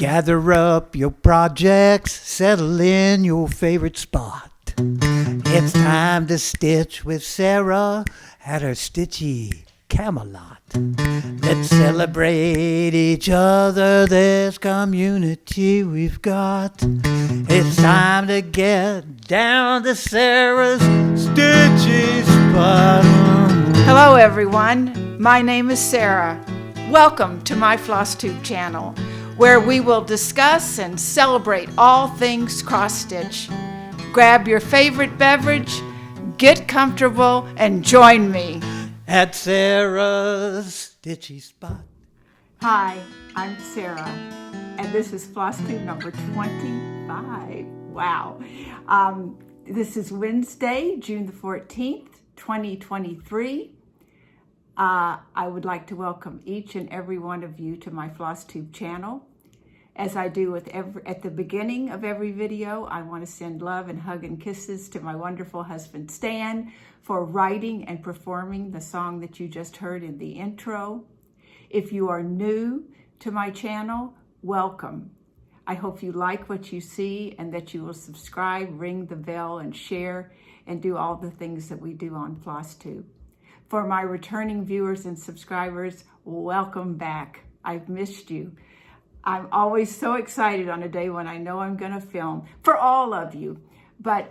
Gather up your projects, settle in your favorite spot. It's time to stitch with Sarah at her stitchy Camelot. Let's celebrate each other, this community we've got. It's time to get down to Sarah's stitchy spot. Hello everyone, my name is Sarah. Welcome to my FlossTube channel, where we will discuss and celebrate all things cross-stitch. Grab your favorite beverage, get comfortable, and join me at Sarah's stitchy spot. Hi, I'm Sarah, and this is FlossTube number 25. Wow. This is Wednesday, June the 14th, 2023. I would like to welcome each and every one of you to my FlossTube channel. As I do at the beginning of every video, I want to send love and hug and kisses to my wonderful husband Stan for writing and performing the song that you just heard in the intro. If you are new to my channel, welcome. I hope you like what you see and that you will subscribe, ring the bell, and share and do all the things that we do on FlossTube. For my returning viewers and subscribers, welcome back. I've missed you. I'm always so excited on a day when I know I'm going to film for all of you. But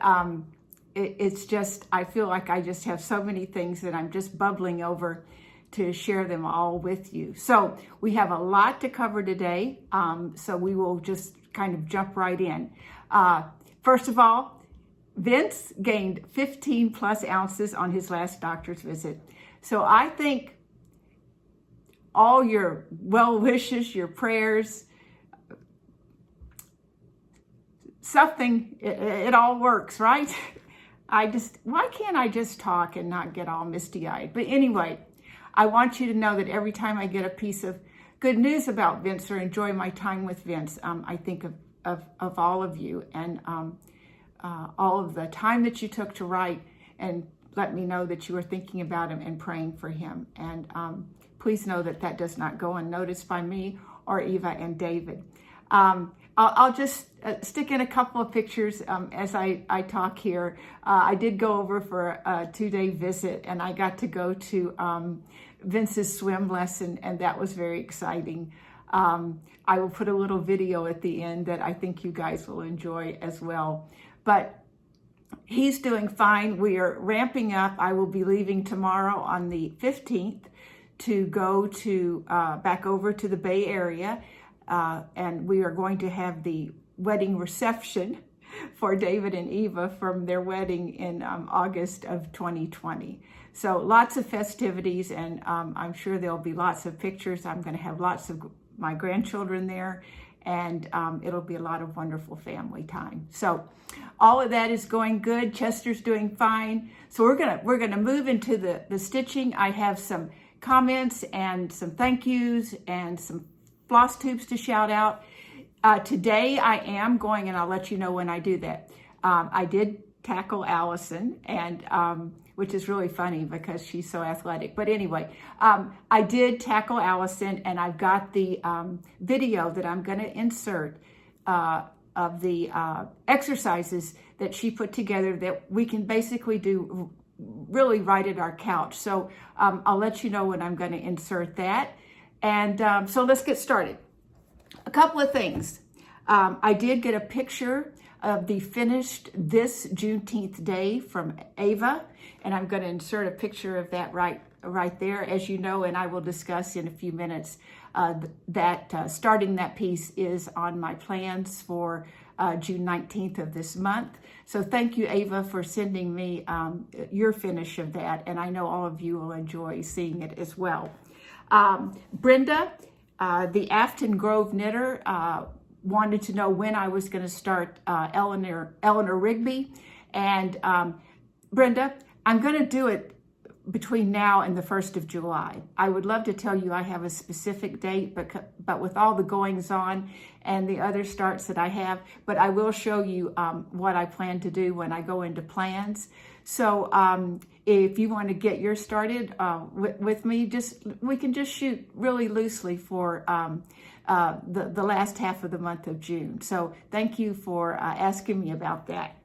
it's just, I feel like I just have so many things that I'm just bubbling over to share them all with you. So we have a lot to cover today. So we will just kind of jump right in. First of all, Vince gained 15 plus ounces on his last doctor's visit. So I think all your well wishes, your prayers, something, it all works, right? Why can't I just talk and not get all misty-eyed? But anyway, I want you to know that every time I get a piece of good news about Vince or enjoy my time with Vince, I think of all of you and all of the time that you took to write and let me know that you were thinking about him and praying for him. And please know that that does not go unnoticed by me or Eva and David. I'll just stick in a couple of pictures as I talk here. I did go over for a 2-day visit and I got to go to Vince's swim lesson, and that was very exciting. I will put a little video at the end that I think you guys will enjoy as well. But he's doing fine. We are ramping up. I will be leaving tomorrow on the 15th to go to back over to the Bay Area, and we are going to have the wedding reception for David and Eva from their wedding in August of 2020. So lots of festivities, and I'm sure there'll be lots of pictures. I'm going to have lots of my grandchildren there, and it'll be a lot of wonderful family time. So all of that is going good. Chester's doing fine. So we're gonna move into the stitching. I have some comments and some thank yous and some FlossTubes to shout out. Today I am going, and I'll let you know when I do that. I did tackle Allison, and which is really funny because she's so athletic. But anyway, I did tackle Allison, and I've got the video that I'm going to insert of the exercises that she put together that we can basically do really right at our couch. So I'll let you know when I'm going to insert that. And so let's get started. A couple of things. I did get a picture of the finished this Juneteenth day from Ava, and I'm going to insert a picture of that right there, as you know, and I will discuss in a few minutes that starting that piece is on my plans for June 19th of this month. So thank you, Ava, for sending me your finish of that, and I know all of you will enjoy seeing it as well. Brenda, the Afton Grove knitter, wanted to know when I was going to start Eleanor Rigby, and Brenda, I'm going to do it between now and the 1st of July. I would love to tell you I have a specific date, but with all the goings on and the other starts that I have, but I will show you what I plan to do when I go into plans. So if you want to get yours started with me, we can just shoot really loosely for the last half of the month of June. So thank you for asking me about that.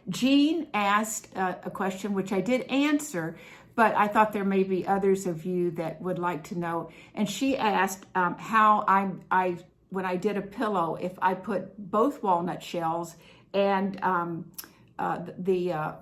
Jean asked a question which I did answer, but I thought there may be others of you that would like to know. And she asked how I when I did a pillow, if I put both walnut shells and the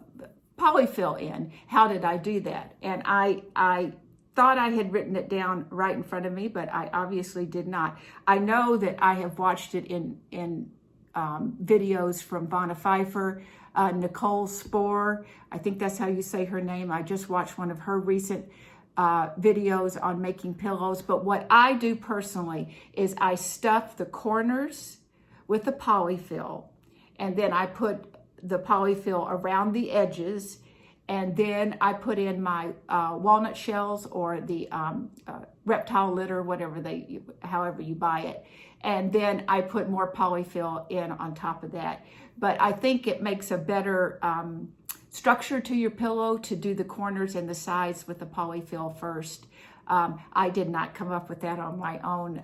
polyfill in, how did I do that? And I thought I had written it down right in front of me, but I obviously did not. I know that I have watched it in videos from Vonna Pfeiffer, Nicole Spohr, I think that's how you say her name. I just watched one of her recent videos on making pillows. But what I do personally is I stuff the corners with the polyfill, and then I put the polyfill around the edges, and then I put in my walnut shells or the reptile litter, however you buy it. And then I put more polyfill in on top of that. But I think it makes a better structure to your pillow to do the corners and the sides with the polyfill first. I did not come up with that on my own.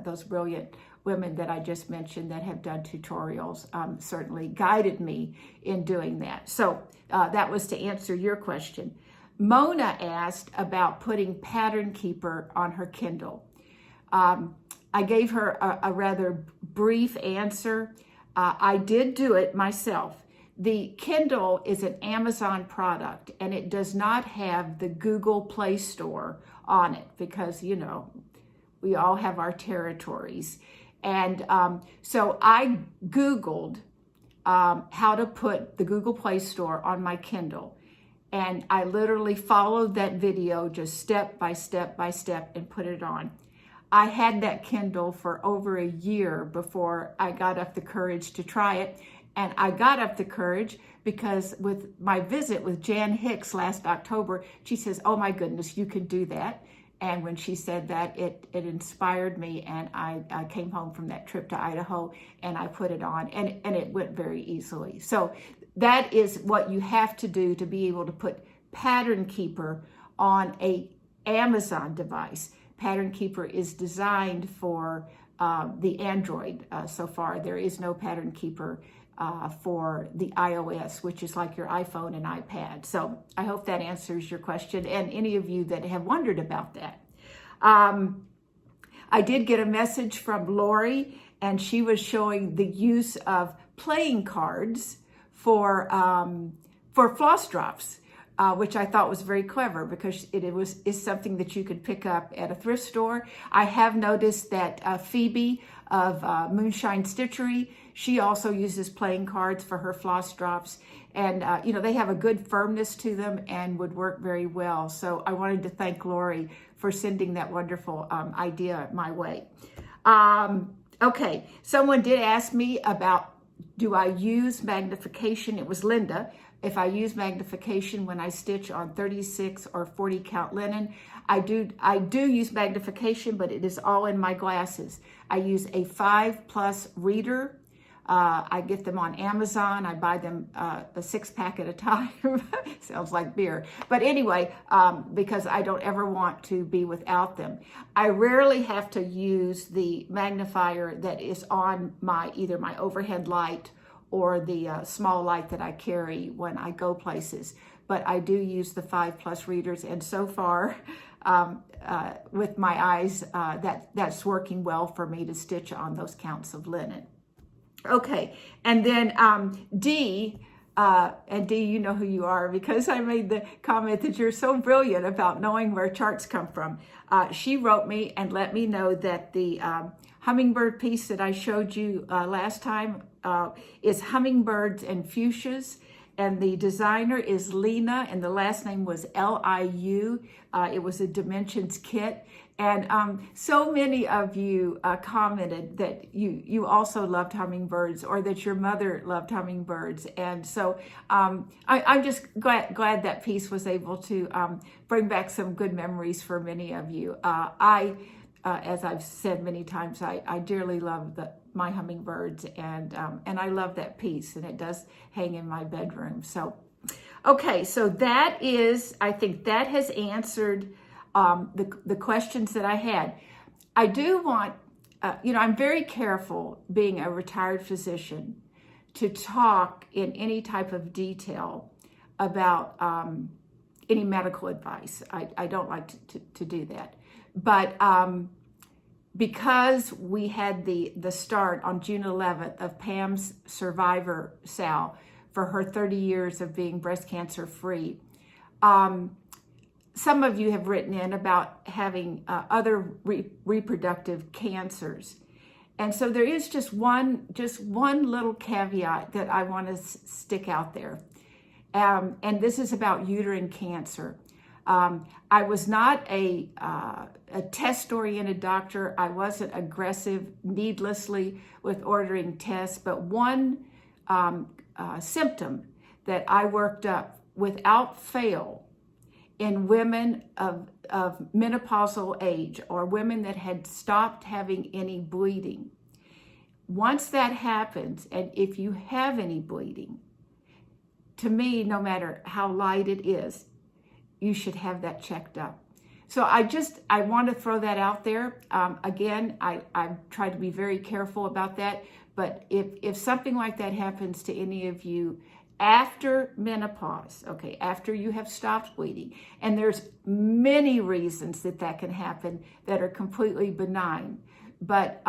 Those brilliant women that I just mentioned that have done tutorials certainly guided me in doing that. So that was to answer your question. Mona asked about putting Pattern Keeper on her Kindle. I gave her a rather brief answer. I did do it myself. The Kindle is an Amazon product, and it does not have the Google Play Store on it because, you know, we all have our territories. And so I Googled how to put the Google Play Store on my Kindle. And I literally followed that video just step by step by step and put it on. I had that Kindle for over a year before I got up the courage to try it. And I got up the courage because with my visit with Jan Hicks last October, she says, oh my goodness, you can do that. And when she said that, it inspired me, and I came home from that trip to Idaho and I put it on, and it went very easily. So that is what you have to do to be able to put Pattern Keeper on a Amazon device. Pattern Keeper is designed for the Android so far. There is no Pattern Keeper for the iOS, which is like your iPhone and iPad. So I hope that answers your question, and any of you that have wondered about that. I did get a message from Lori, and she was showing the use of playing cards for floss drops, which I thought was very clever because is something that you could pick up at a thrift store. I have noticed that Phoebe of Moonshine Stitchery, she also uses playing cards for her floss drops, and you know, they have a good firmness to them and would work very well. So I wanted to thank Lori for sending that wonderful idea my way. Okay, someone did ask me about, do I use magnification? It was Linda. If I use magnification when I stitch on 36 or 40 count linen, I do use magnification, but it is all in my glasses. I use a 5+ reader. I get them on Amazon. I buy them a 6-pack at a time. Sounds like beer. But anyway, because I don't ever want to be without them. I rarely have to use the magnifier that is on either my overhead light or the small light that I carry when I go places. But I do use the 5+ readers, and so far, with my eyes, that's working well for me to stitch on those counts of linen. Okay, and then Dee, and Dee, you know who you are because I made the comment that you're so brilliant about knowing where charts come from. She wrote me and let me know that the hummingbird piece that I showed you last time is hummingbirds and fuchsias, and the designer is Lena, and the last name was Liu. It was a Dimensions kit. And so many of you commented that you also loved hummingbirds, or that your mother loved hummingbirds. And so I'm just glad that piece was able to bring back some good memories for many of you. As I've said many times, I dearly love my hummingbirds, and I love that piece, and it does hang in my bedroom. So, Okay, so that is, I think that has answered the questions that I had. I do want, I'm very careful being a retired physician to talk in any type of detail about any medical advice. I don't like to do that. But because we had the start on June 11th of Pam's Survivor Sal for her 30 years of being breast cancer free, some of you have written in about having other reproductive cancers. And so there is just one little caveat that I want to stick out there. And this is about uterine cancer. I was not a test-oriented doctor. I wasn't aggressive needlessly with ordering tests, but one symptom that I worked up without fail in women of menopausal age or women that had stopped having any bleeding. Once that happens, and if you have any bleeding, to me, no matter how light it is, you should have that checked up. So I want to throw that out there. Again, I try to be very careful about that. But if something like that happens to any of you after menopause, okay, after you have stopped bleeding, and there's many reasons that can happen that are completely benign, but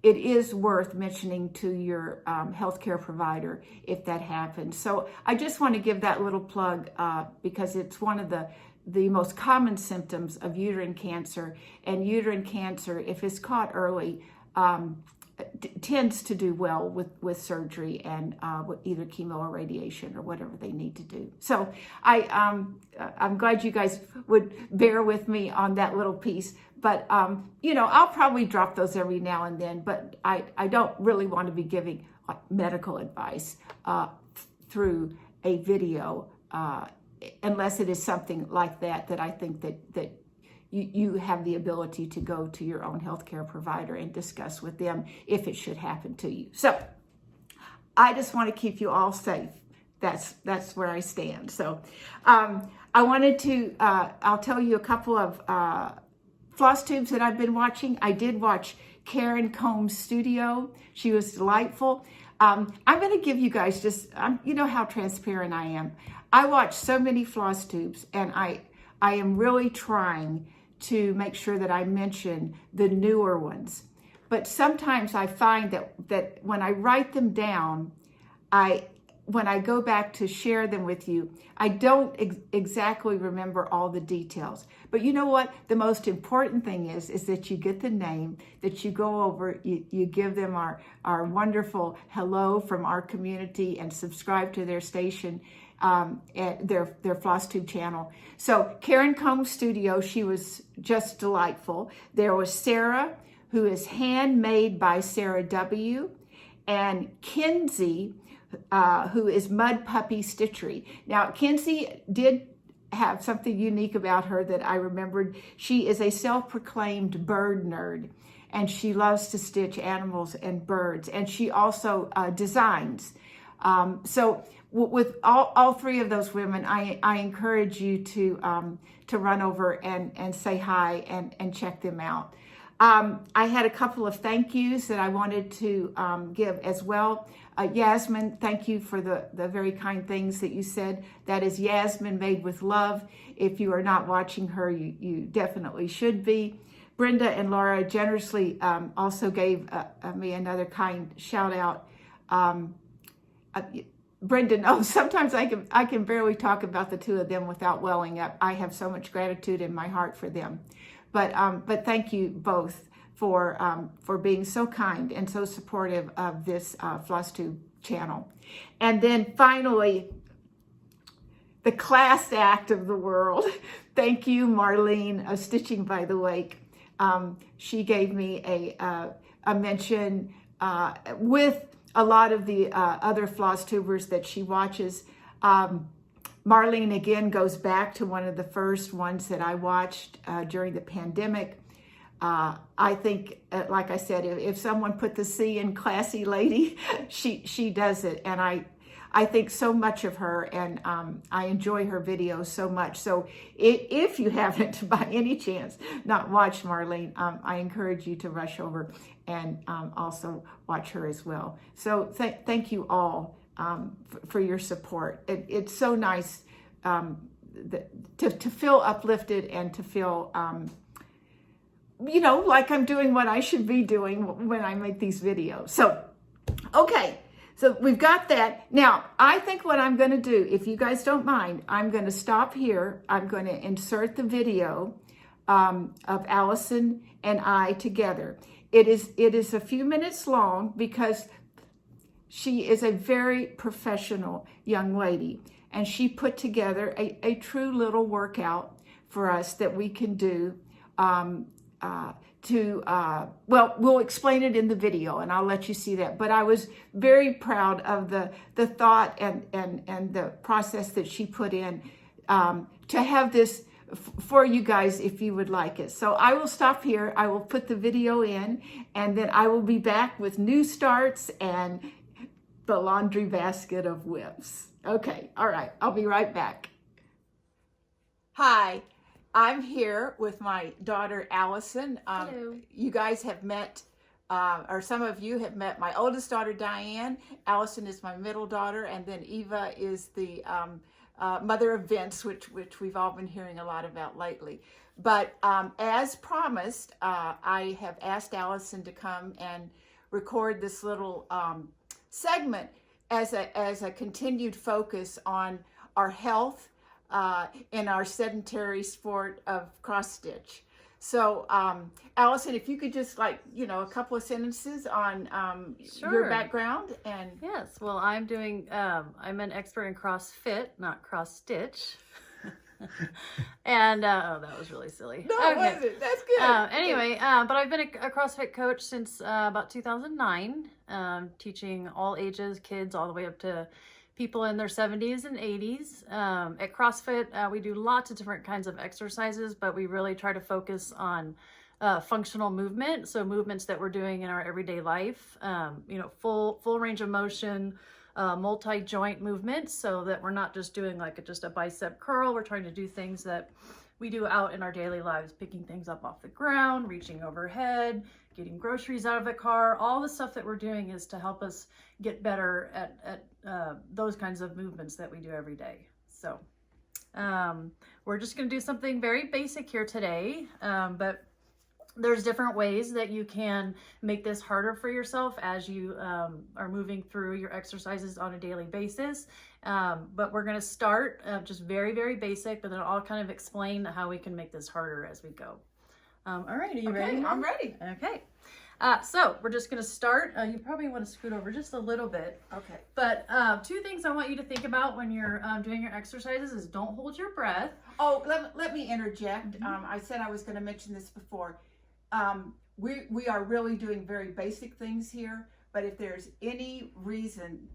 it is worth mentioning to your healthcare provider if that happens. So I just want to give that little plug because it's one of the most common symptoms of uterine cancer. And uterine cancer, if it's caught early, tends to do well with surgery and with either chemo or radiation or whatever they need to do. So I'm glad you guys would bear with me on that little piece. But, I'll probably drop those every now and then, but I don't really want to be giving medical advice through a video unless it is something like that I think that you have the ability to go to your own healthcare provider and discuss with them if it should happen to you. So I just want to keep you all safe. That's where I stand. So I wanted to, I'll tell you a couple of FlossTubes that I've been watching. I did watch Karen Combs' studio. She was delightful. I'm going to give you guys just, you know how transparent I am. I watch so many FlossTubes, and I am really trying to make sure that I mention the newer ones. But sometimes I find that when I write them down, when I go back to share them with you, I don't exactly remember all the details. But you know what? The most important thing is that you get the name, that you go over, you give them our wonderful hello from our community and subscribe to their station, their FlossTube channel. So Karen Combs Studio, she was just delightful. There was Sarah, who is Handmade by Sarah W., and Kenzie, who is Mud Puppy Stitchery. Now, Kenzie did have something unique about her that I remembered. She is a self-proclaimed bird nerd, and she loves to stitch animals and birds, and she also designs. So with all three of those women, I encourage you to run over and say hi and check them out. I had a couple of thank yous that I wanted to give as well. Yasmin, thank you for the very kind things that you said. That is Yasmin Made with Love. If you are not watching her, you definitely should be. Brenda and Laura generously also gave me another kind shout out. Brenda knows sometimes I can barely talk about the two of them without welling up. I have so much gratitude in my heart for them. But thank you both for being so kind and so supportive of this FlossTube channel. And then finally, the class act of the world. Thank you, Marlene of Stitching by the Lake. She gave me a mention with a lot of the other FlossTubers that she watches. Marlene, again, goes back to one of the first ones that I watched during the pandemic. I think, like I said, if someone put the C in classy lady, she does it. And I I think so much of her, and I enjoy her videos so much. So if you haven't by any chance not watched Marlene, I encourage you to rush over and also watch her as well. So thank you all for your support. It's so nice to feel uplifted and to feel like I'm doing what I should be doing when I make these videos. So, okay, so we've got that. Now, I think what I'm going to do, if you guys don't mind, I'm going to stop here. I'm going to insert the video of Allison and I together. It is a few minutes long because she is a very professional young lady, and she put together a true little workout for us that we can do we'll explain it in the video, and I'll let you see that. But I was very proud of the thought and the process that she put in to have this for you guys if you would like it. So I will stop here. I will put the video in, and then I will be back with new starts and the laundry basket of whips. Okay, all right, I'll be right back. Hi. I'm here with my daughter, Allison. Hello. You guys have met, or some of you have met my oldest daughter, Diane. Allison is my middle daughter, and then Eva is the mother of Vince, which we've all been hearing a lot about lately. But as promised, I have asked Allison to come and record this little segment as a continued focus on our health in our sedentary sport of cross stitch. So, Allison, if you could just a couple of sentences on Sure. your background and. Yes, well, I'm an expert in CrossFit, not cross stitch. And that was really silly. No, okay. it wasn't. That's good. Anyway, but I've been a CrossFit coach since about 2009, teaching all ages, kids all the way up to people in their 70s and 80s. At CrossFit, we do lots of different kinds of exercises, but we really try to focus on functional movement. So movements that we're doing in our everyday life, full range of motion, multi-joint movements, so that we're not just doing just a bicep curl. We're trying to do things that we do out in our daily lives, picking things up off the ground, reaching overhead, getting groceries out of the car. All the stuff that we're doing is to help us get better at those kinds of movements that we do every day. So we're just going to do something very basic here today, but there's different ways that you can make this harder for yourself as you are moving through your exercises on a daily basis. But we're going to start just very, very basic, but then I'll kind of explain how we can make this harder as we go. All right, are you ready? I'm ready. Okay. So we're just going to start. You probably want to scoot over just a little bit. Okay. But two things I want you to think about when you're doing your exercises is don't hold your breath. Oh, let me interject. I said I was going to mention this before. We are really doing very basic things here, but if there's any reason,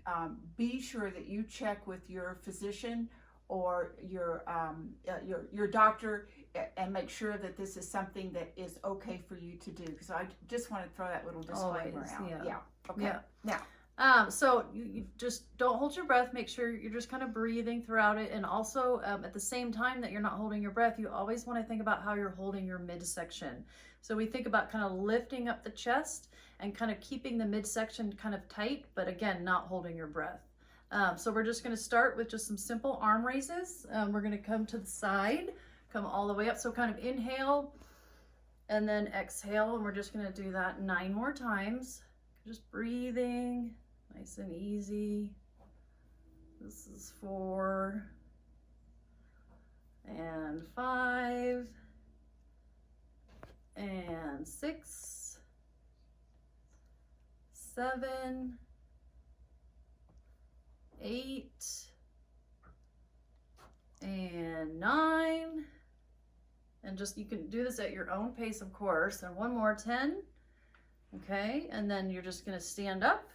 be sure that you check with your physician or your doctor and make sure that this is something that is okay for you to do. Because I just want to throw that little disclaimer out. Yeah. Okay. Yeah. Now. So you just don't hold your breath. Make sure you're just kind of breathing throughout it. And also at the same time that you're not holding your breath, you always want to think about how you're holding your midsection. So we think about kind of lifting up the chest and kind of keeping the midsection kind of tight, but again, not holding your breath. So we're just going to start with just some simple arm raises. We're going to come to the side, come all the way up. So kind of inhale and then exhale. And we're just going to do that 9 more times. Just breathing, nice and easy. This is 4 and 5 and 6, 7, 8, and 9. And just, you can do this at your own pace, of course. And one more, 10. Okay, and then you're just going to stand up.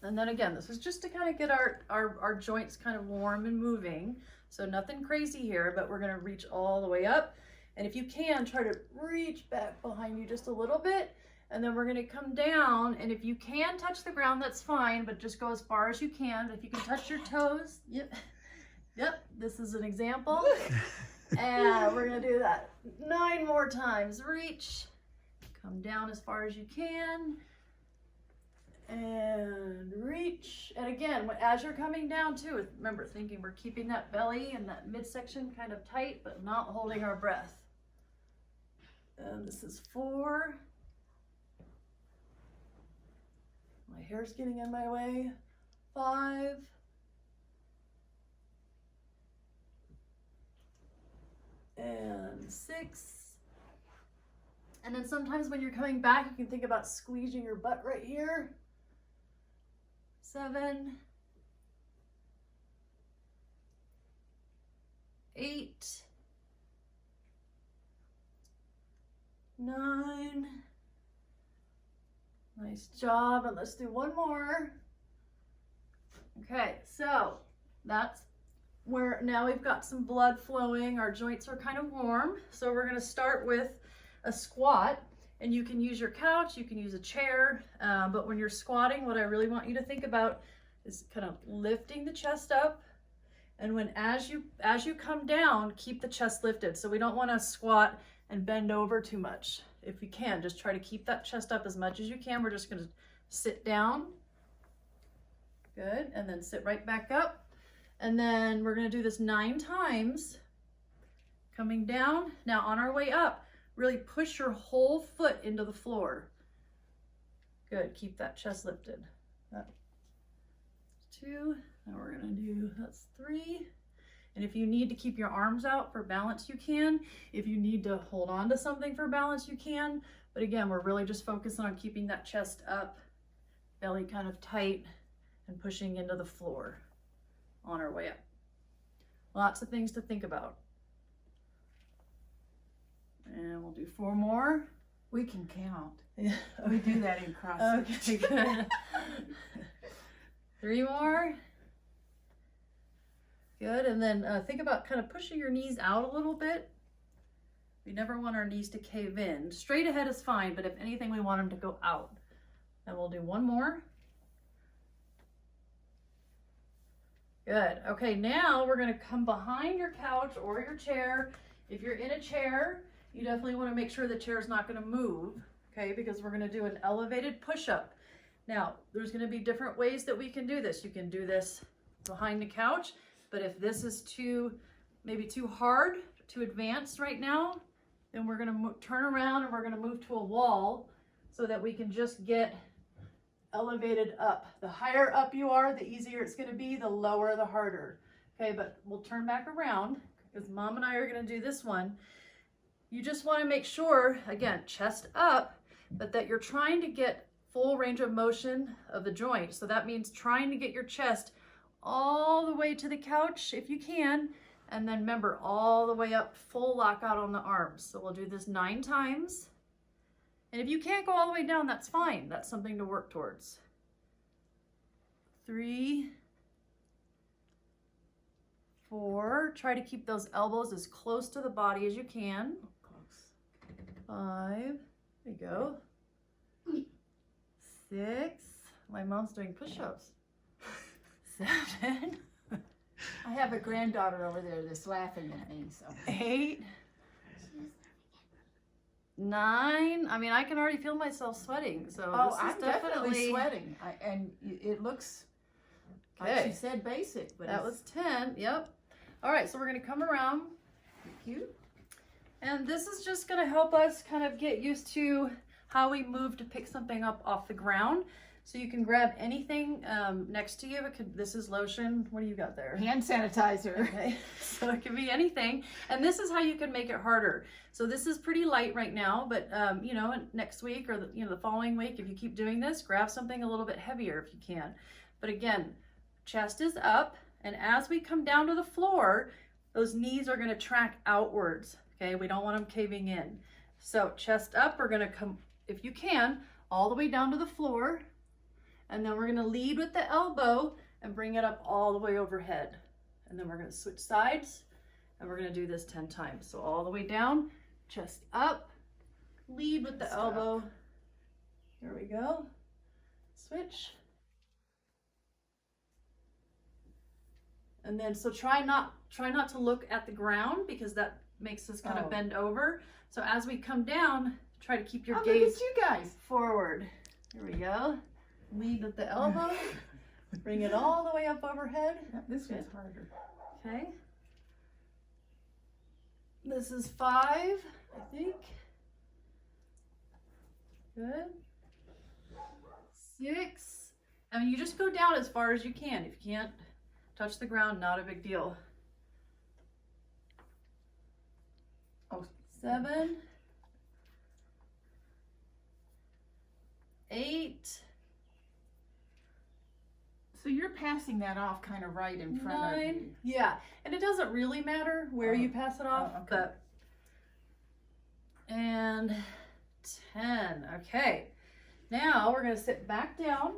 And then again, this is just to kind of get our joints kind of warm and moving. So nothing crazy here, but we're going to reach all the way up. And if you can, try to reach back behind you just a little bit And then we're gonna come down, and if you can touch the ground, that's fine, but just go as far as you can. If you can touch your toes, yep, this is an example. And we're gonna do that 9 more times. Reach, come down as far as you can, and reach. And again, as you're coming down too, remember thinking we're keeping that belly and that midsection kind of tight, but not holding our breath. And this is 4. My hair's getting in my way. 5. And 6. And then sometimes when you're coming back, you can think about squeezing your butt right here. 7. 8. 9. Nice job, and let's do one more. Okay, so that's where now we've got some blood flowing. Our joints are kind of warm. So we're gonna start with a squat, and you can use your couch, you can use a chair, but when you're squatting, what I really want you to think about is kind of lifting the chest up. And as you come down, keep the chest lifted. So we don't wanna squat and bend over too much. If you can, just try to keep that chest up as much as you can. We're just gonna sit down. Good, and then sit right back up. And then we're gonna do this 9 times. Coming down, now on our way up, really push your whole foot into the floor. Good, keep that chest lifted. That's 2, now we're gonna do, that's 3. And if you need to keep your arms out for balance, you can. If you need to hold on to something for balance, you can. But again, we're really just focusing on keeping that chest up, belly kind of tight, and pushing into the floor on our way up. Lots of things to think about. And we'll do 4 more. We can count. Yeah. We do that in CrossFit. Okay, good. 3 more. Good, and then think about kind of pushing your knees out a little bit. We never want our knees to cave in. Straight ahead is fine, but if anything, we want them to go out. And we'll do 1 more. Good, okay, now we're gonna come behind your couch or your chair. If you're in a chair, you definitely wanna make sure the chair is not gonna move, okay, because we're gonna do an elevated push-up. Now, there's gonna be different ways that we can do this. You can do this behind the couch. But if this is maybe too hard, too advanced right now, then we're gonna turn around and we're gonna move to a wall so that we can just get elevated up. The higher up you are, the easier it's gonna be, the lower, the harder. Okay, but we'll turn back around because Mom and I are gonna do this one. You just wanna make sure, again, chest up, but that you're trying to get full range of motion of the joint. So that means trying to get your chest all the way to the couch if you can, and then remember all the way up, full lockout on the arms. So we'll do this 9 times. And if you can't go all the way down, that's fine. That's something to work towards. 3, 4, try to keep those elbows as close to the body as you can. 5, there you go. 6, my mom's doing push-ups. 7. I have a granddaughter over there that's laughing at me, so. 8. 9. I mean, I can already feel myself sweating, so this is I'm definitely sweating. And it looks, like she said, basic. But that was 10, yep. All right, so we're gonna come around. Thank you. And this is just gonna help us kind of get used to how we move to pick something up off the ground. So you can grab anything next to you. This is lotion. What do you got there? Hand sanitizer. Okay, so it can be anything. And this is how you can make it harder. So this is pretty light right now, but you know, next week or the following week, if you keep doing this, grab something a little bit heavier if you can. But again, chest is up, and as we come down to the floor, those knees are gonna track outwards, okay? We don't want them caving in. So chest up, we're gonna come, if you can, all the way down to the floor. And then we're gonna lead with the elbow and bring it up all the way overhead. And then we're gonna switch sides and we're gonna do this 10 times. So all the way down, chest up, lead with the elbow, There we go. Switch. And then, so try not to look at the ground because that makes us kind of bend over. So as we come down, try to keep your gaze look at you guys forward. Here we go. Lead with the elbow. Bring it all the way up overhead. This one's harder. Okay. This is 5, I think. Good. 6. I mean, you just go down as far as you can. If you can't touch the ground, not a big deal. 7. 8. So you're passing that off kind of right in front 9. of you. Yeah, and it doesn't really matter where you pass it off, okay. but and 10. Okay, now we're going to sit back down,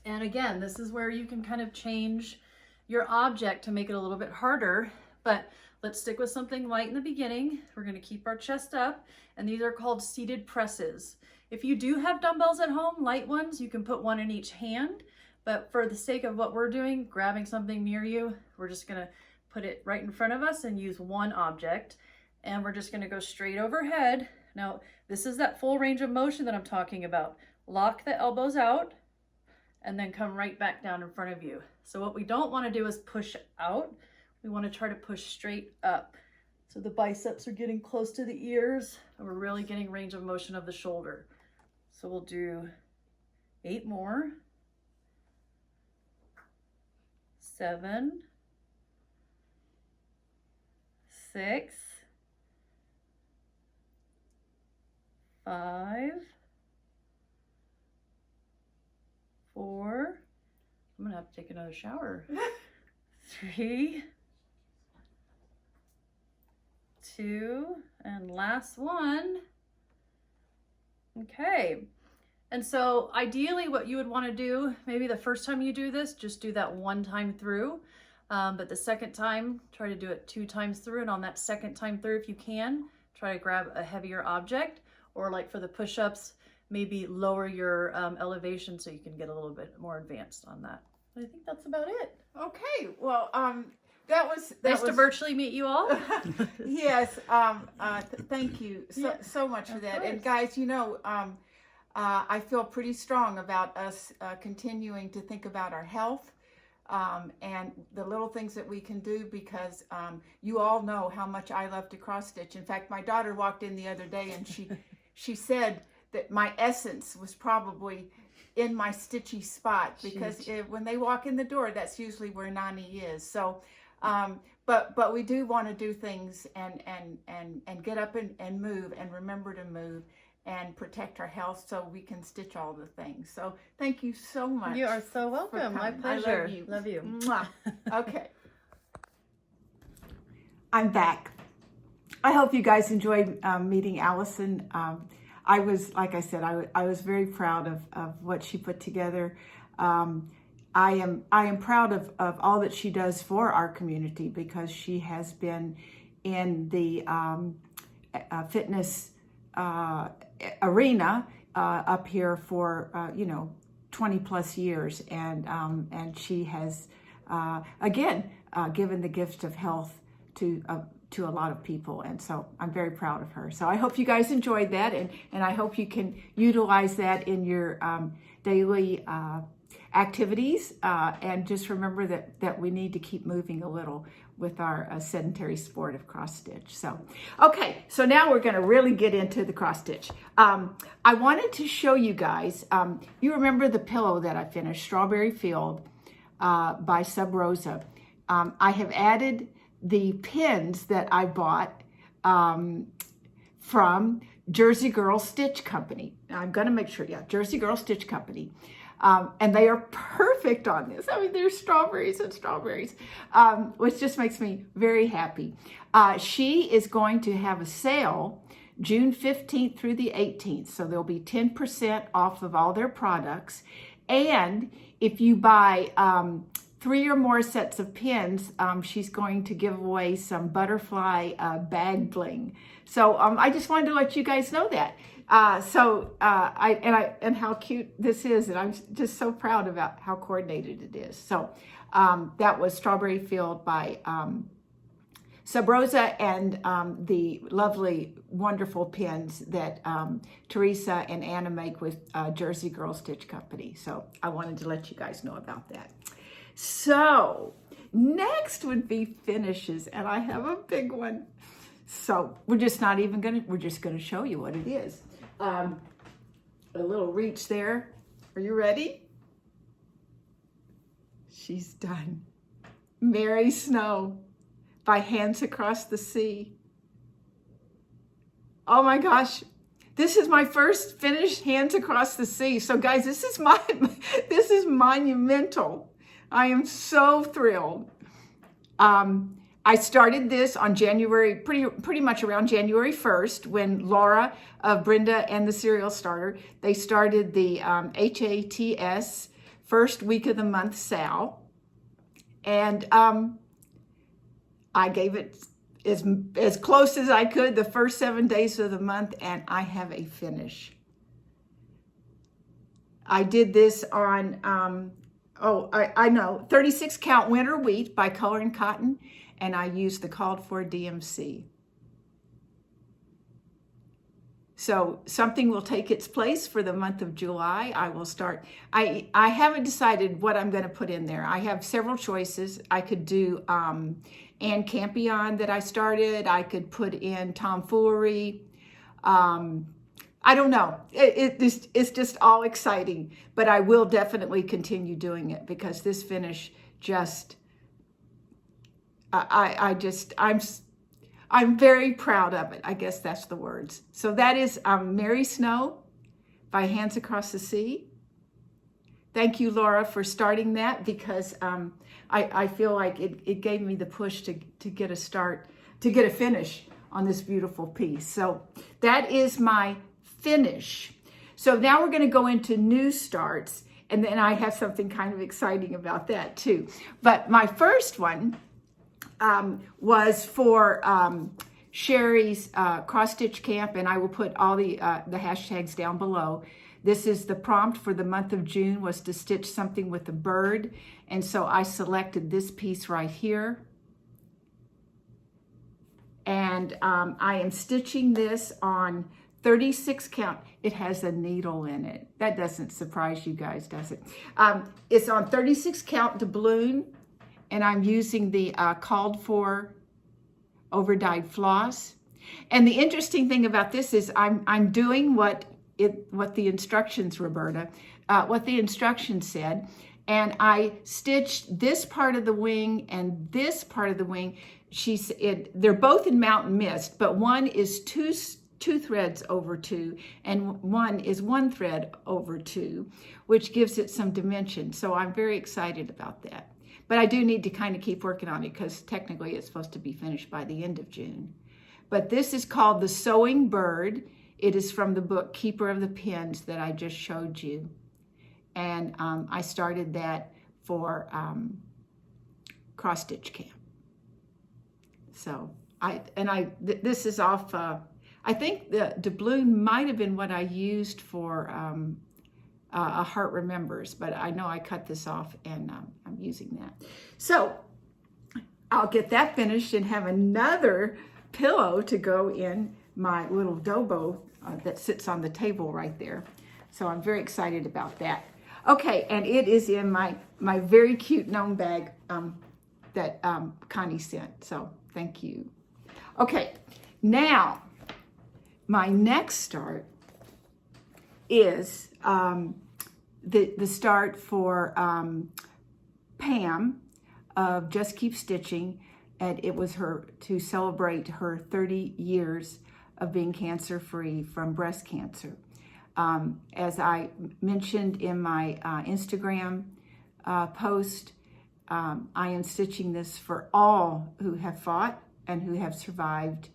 and again, this is where you can kind of change your object to make it a little bit harder, but let's stick with something light in the beginning. We're going to keep our chest up, and these are called seated presses. If you do have dumbbells at home, light ones, you can put one in each hand. But for the sake of what we're doing, grabbing something near you, we're just gonna put it right in front of us and use one object. And we're just gonna go straight overhead. Now, this is that full range of motion that I'm talking about. Lock the elbows out and then come right back down in front of you. So what we don't wanna do is push out. We wanna try to push straight up. So the biceps are getting close to the ears and we're really getting range of motion of the shoulder. So we'll do 8 more. 7, 6, 5, 4. I'm gonna have to take another shower. 3, 2, and last one. Okay. And so ideally what you would want to do, maybe the first time you do this, just do that one time through. But the second time, try to do it 2 times through. And on that second time through, if you can, try to grab a heavier object. Or like for the push-ups, maybe lower your elevation so you can get a little bit more advanced on that. I think that's about it. Okay, well, that was Nice to virtually meet you all. Yes, thank you so much for that. And guys, you know, I feel pretty strong about us continuing to think about our health and the little things that we can do because you all know how much I love to cross stitch. In fact, my daughter walked in the other day and she said that my essence was probably in my stitchy spot because when they walk in the door, that's usually where Nani is. So, but we do want to do things and get up and move and remember to move and protect our health so we can stitch all the things. So thank you so much. You are so welcome. My pleasure. I love you. Mwah. Okay. I'm back. I hope you guys enjoyed meeting Allison. I was, like I said, I was very proud of what she put together. I am proud of all that she does for our community because she has been in the fitness arena up here for 20 plus years, and she has again given the gift of health to a lot of people, and so I'm very proud of her. So I hope you guys enjoyed that, and I hope you can utilize that in your daily activities, and just remember that we need to keep moving a little with our sedentary sport of cross stitch. So, okay, so now we're going to really get into the cross stitch. I wanted to show you guys, you remember the pillow that I finished, Strawberry Field by Sub Rosa. I have added the pins that I bought from Jersey Girl Stitch Company. I'm going to make sure, Jersey Girl Stitch Company. And they are perfect on this. I mean, there's strawberries and strawberries, which just makes me very happy. She is going to have a sale June 15th through the 18th. So there'll be 10% off of all their products. And if you buy 3 or more sets of pins, she's going to give away some butterfly bag bling. So I just wanted to let you guys know that. And how cute this is, and I'm just so proud about how coordinated it is. So that was Strawberry Field by Sub Rosa, and the lovely, wonderful pins that Teresa and Anna make with Jersey Girl Stitch Company. So I wanted to let you guys know about that. So next would be finishes, and I have a big one. So we're just gonna show you what it is. A little reach there. Are you ready? She's done. Mary Snow by Hands Across the Sea. Oh my gosh. This is my first finished Hands Across the Sea. So guys, this is monumental. I am so thrilled. I started this on January, pretty much around January 1st, when Laura of Brenda and the Serial Starter, they started the HATS first week of the month sale. And I gave it as close as I could the first 7 days of the month, and I have a finish. I did this on, I know, 36 count winter wheat by Color and Cotton, and I used the called for DMC. So something will take its place for the month of July. I will start. I haven't decided what I'm going to put in there. I have several choices. I could do Anne Campion that I started. I could put in Tomfoolery. I don't know. It's just all exciting, but I will definitely continue doing it because this finish just, I'm very proud of it. I guess that's the words. So that is Mary Snow by Hands Across the Sea. Thank you, Laura, for starting that, because I feel like it gave me the push to get a start, to get a finish on this beautiful piece. So that is my finish. So now we're going to go into new starts, and then I have something kind of exciting about that too. But my first one was for Sheri's cross stitch camp, and I will put all the hashtags down below. This is the prompt for the month of June, was to stitch something with a bird, and so I selected this piece right here. And I am stitching this on 36 count. It has a needle in it. That doesn't surprise you guys, does it? It's on 36 count doubloon, and I'm using the called for over-dyed floss. And the interesting thing about this is I'm doing what the instructions, Roberta, what the instructions said, and I stitched this part of the wing and this part of the wing. They're both in Mountain Mist, but one is two threads over 2, and one is 1 thread over 2, which gives it some dimension. So I'm very excited about that. But I do need to kind of keep working on it, because technically it's supposed to be finished by the end of June. But this is called The Sewing Bird. It is from the book Keeper of the Pins that I just showed you. And I started that for cross stitch camp. So this is off, I think the doubloon might have been what I used for A Heart Remembers, but I know I cut this off, and I'm using that. So I'll get that finished and have another pillow to go in my little dobo that sits on the table right there. So I'm very excited about that. Okay, and it is in my very cute gnome bag that Connie sent. So thank you. Okay, now my next start is the start for Pam of Just Keep Stitching, and it was her to celebrate her 30 years of being cancer-free from breast cancer. As I mentioned in my Instagram post, I am stitching this for all who have fought and who have survived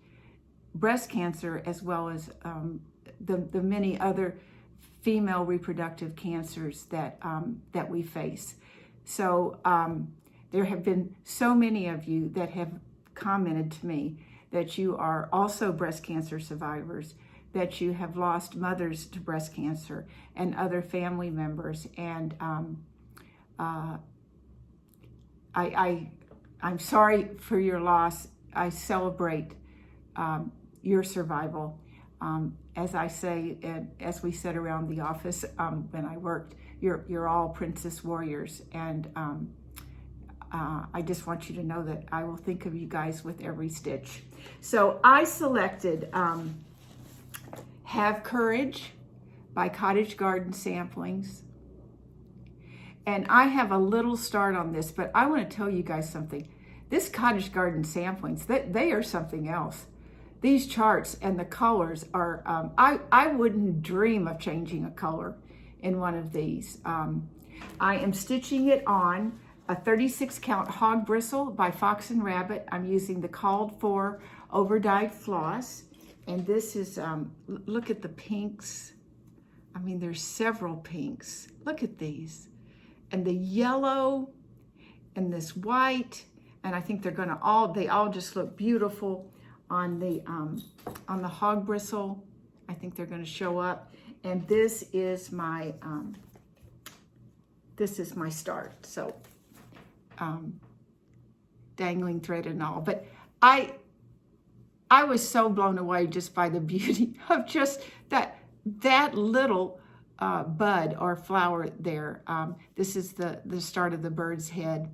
breast cancer, as well as the many other female reproductive cancers that we face. So there have been so many of you that have commented to me that you are also breast cancer survivors that you have lost mothers to breast cancer and other family members. And I'm sorry for your loss. I celebrate your survival. As I say, and as we said around the office when I worked, you're all princess warriors. And I just want you to know that I will think of you guys with every stitch. So I selected Have Courage by Cottage Garden Samplings. And I have a little start on this, but I want to tell you guys something. This Cottage Garden Samplings, they are something else. These charts and the colors are, I wouldn't dream of changing a color in one of these. I am stitching it on a 36 count hog bristle by Fox and Rabbit. I'm using the called for over-dyed floss. And this is, look at the pinks. I mean, there's several pinks. Look at these. And the yellow and this white. And I think they're gonna they all just look beautiful on the hog bristle. I think they're gonna show up. And this is my start. So dangling thread and all. But I was so blown away just by the beauty of just that little bud or flower there. This is the start of the bird's head.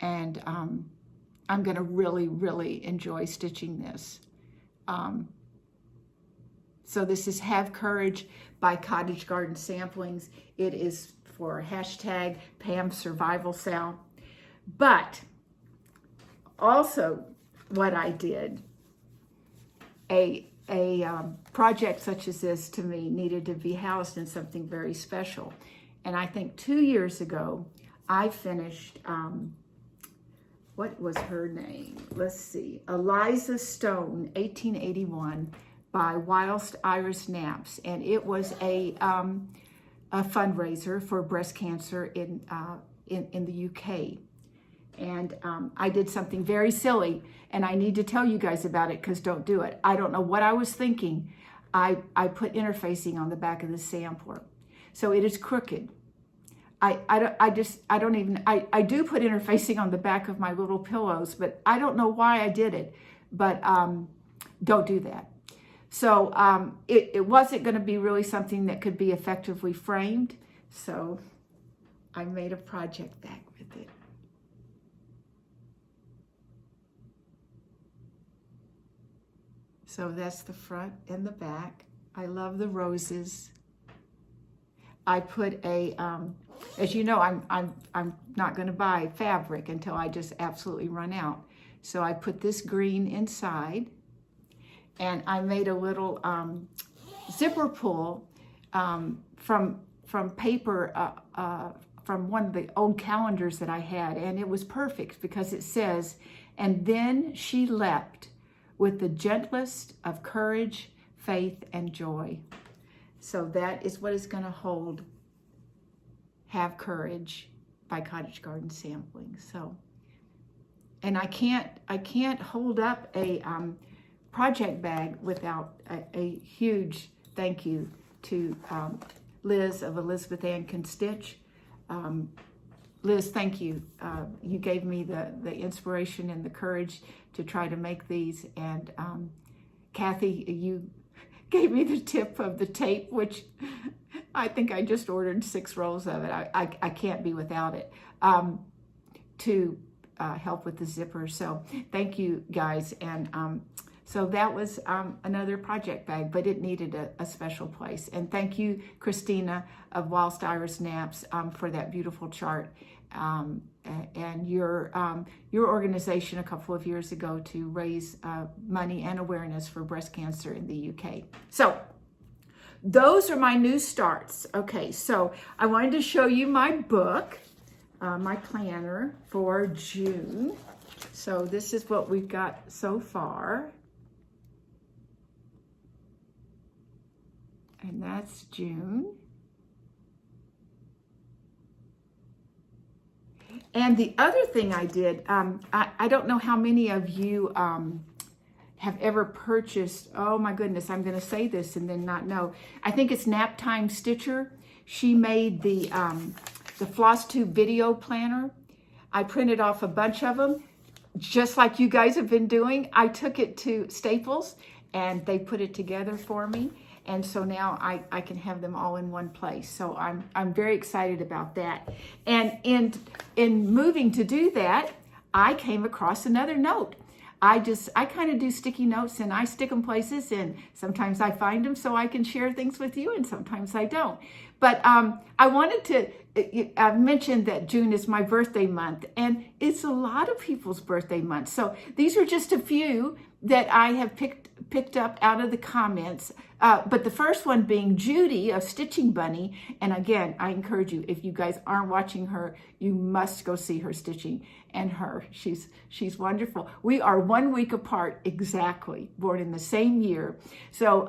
And I'm gonna really, really enjoy stitching this. So this is Have Courage by Cottage Garden Samplings. It is for hashtag Pam Survival Sal. But also what I did, a project such as this to me needed to be housed in something very special. And I think 2 years ago, I finished, what was her name? Let's see, Eliza Stone, 1881, by Whilst Iris Naps. And it was a fundraiser for breast cancer in the UK. And I did something very silly, and I need to tell you guys about it because don't do it. I don't know what I was thinking. I put interfacing on the back of the sampler. So it is crooked. I do put interfacing on the back of my little pillows, but I don't know why I did it. But don't do that. So it wasn't going to be really something that could be effectively framed. So I made a project bag with it. So that's the front and the back. I love the roses. I put a, as you know, I'm not going to buy fabric until I just absolutely run out. So I put this green inside, and I made a little zipper pull from paper from one of the old calendars that I had, and it was perfect because it says, "And then she leapt with the gentlest of courage, faith, and joy." So that is what is going to hold Have Courage by Cottage Garden Samplings. So, and I can't hold up a project bag without a huge thank you to Liz of Elizabeth Ann Can Stitch. Liz, thank you. You gave me the inspiration and the courage to try to make these. And Kathy, you gave me the tip of the tape, which I think I just ordered 6 rolls of it. I can't be without it, to help with the zipper. So thank you guys. And so that was another project bag, but it needed a special place. And thank you, Christina of Whilst Iris Naps, for that beautiful chart. And your organization a couple of years ago to raise money and awareness for breast cancer in the UK. So those are my new starts. Okay, so I wanted to show you my book, my planner for June. So this is what we've got so far. And that's June. And the other thing I did, I don't know how many of you have ever purchased, oh my goodness, I'm going to say this and then not know. I think it's Nap Time Stitcher. She made the FlossTube video planner. I printed off a bunch of them, just like you guys have been doing. I took it to Staples and they put it together for me. And so now I can have them all in one place. So I'm very excited about that. And in moving to do that, I came across another note. I kind of do sticky notes and I stick them places, and sometimes I find them so I can share things with you, and sometimes I don't. But I wanted to mention that June is my birthday month, and it's a lot of people's birthday month. So these are just a few that I have picked up out of the comments. But the first one being Judy of Stitching Bunny. And again, I encourage you, if you guys aren't watching her, you must go see her stitching and her. She's wonderful. We are 1 week apart exactly, born in the same year. So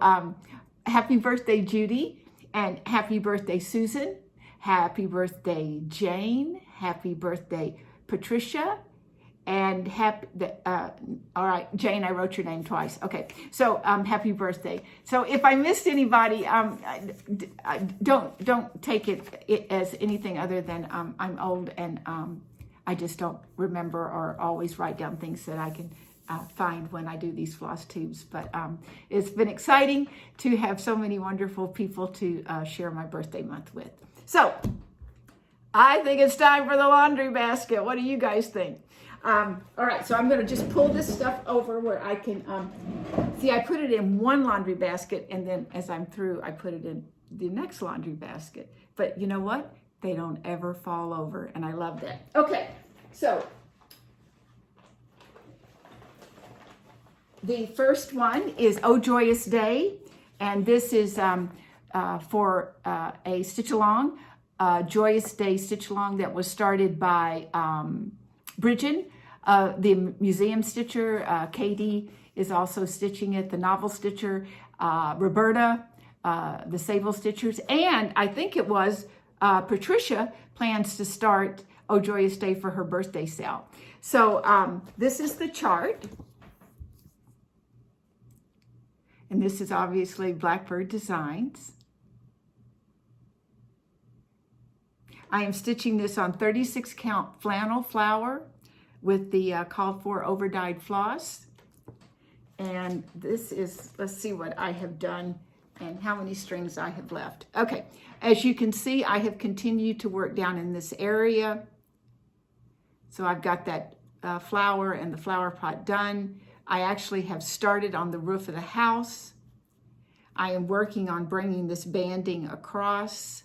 happy birthday, Judy, and happy birthday, Susan. Happy birthday, Jane. Happy birthday, Patricia. And all right, Jane, I wrote your name twice. Okay, so happy birthday. So if I missed anybody, don't take it as anything other than I'm old and I just don't remember or always write down things that I can find when I do these FlossTubes. But it's been exciting to have so many wonderful people to share my birthday month with. So I think it's time for the laundry basket. What do you guys think? All right, so I'm going to just pull this stuff over where I can, see, I put it in one laundry basket, and then as I'm through, I put it in the next laundry basket. But you know what? They don't ever fall over, and I love that. Okay, so the first one is Oh Joyous Day, and this is for a stitch-along, Joyous Day stitch-along that was started by Brijin, the museum stitcher. Katie is also stitching it, the novel stitcher, Roberta, the sable stitchers, and I think it was Patricia plans to start Oh Joyous Day for her birthday sale. So this is the chart, and this is obviously Blackbird Designs. I am stitching this on 36 count flannel flower with the called for over dyed floss. And this is, let's see what I have done and how many strings I have left. Okay, as you can see, I have continued to work down in this area. So I've got that flower and the flower pot done. I actually have started on the roof of the house. I am working on bringing this banding across.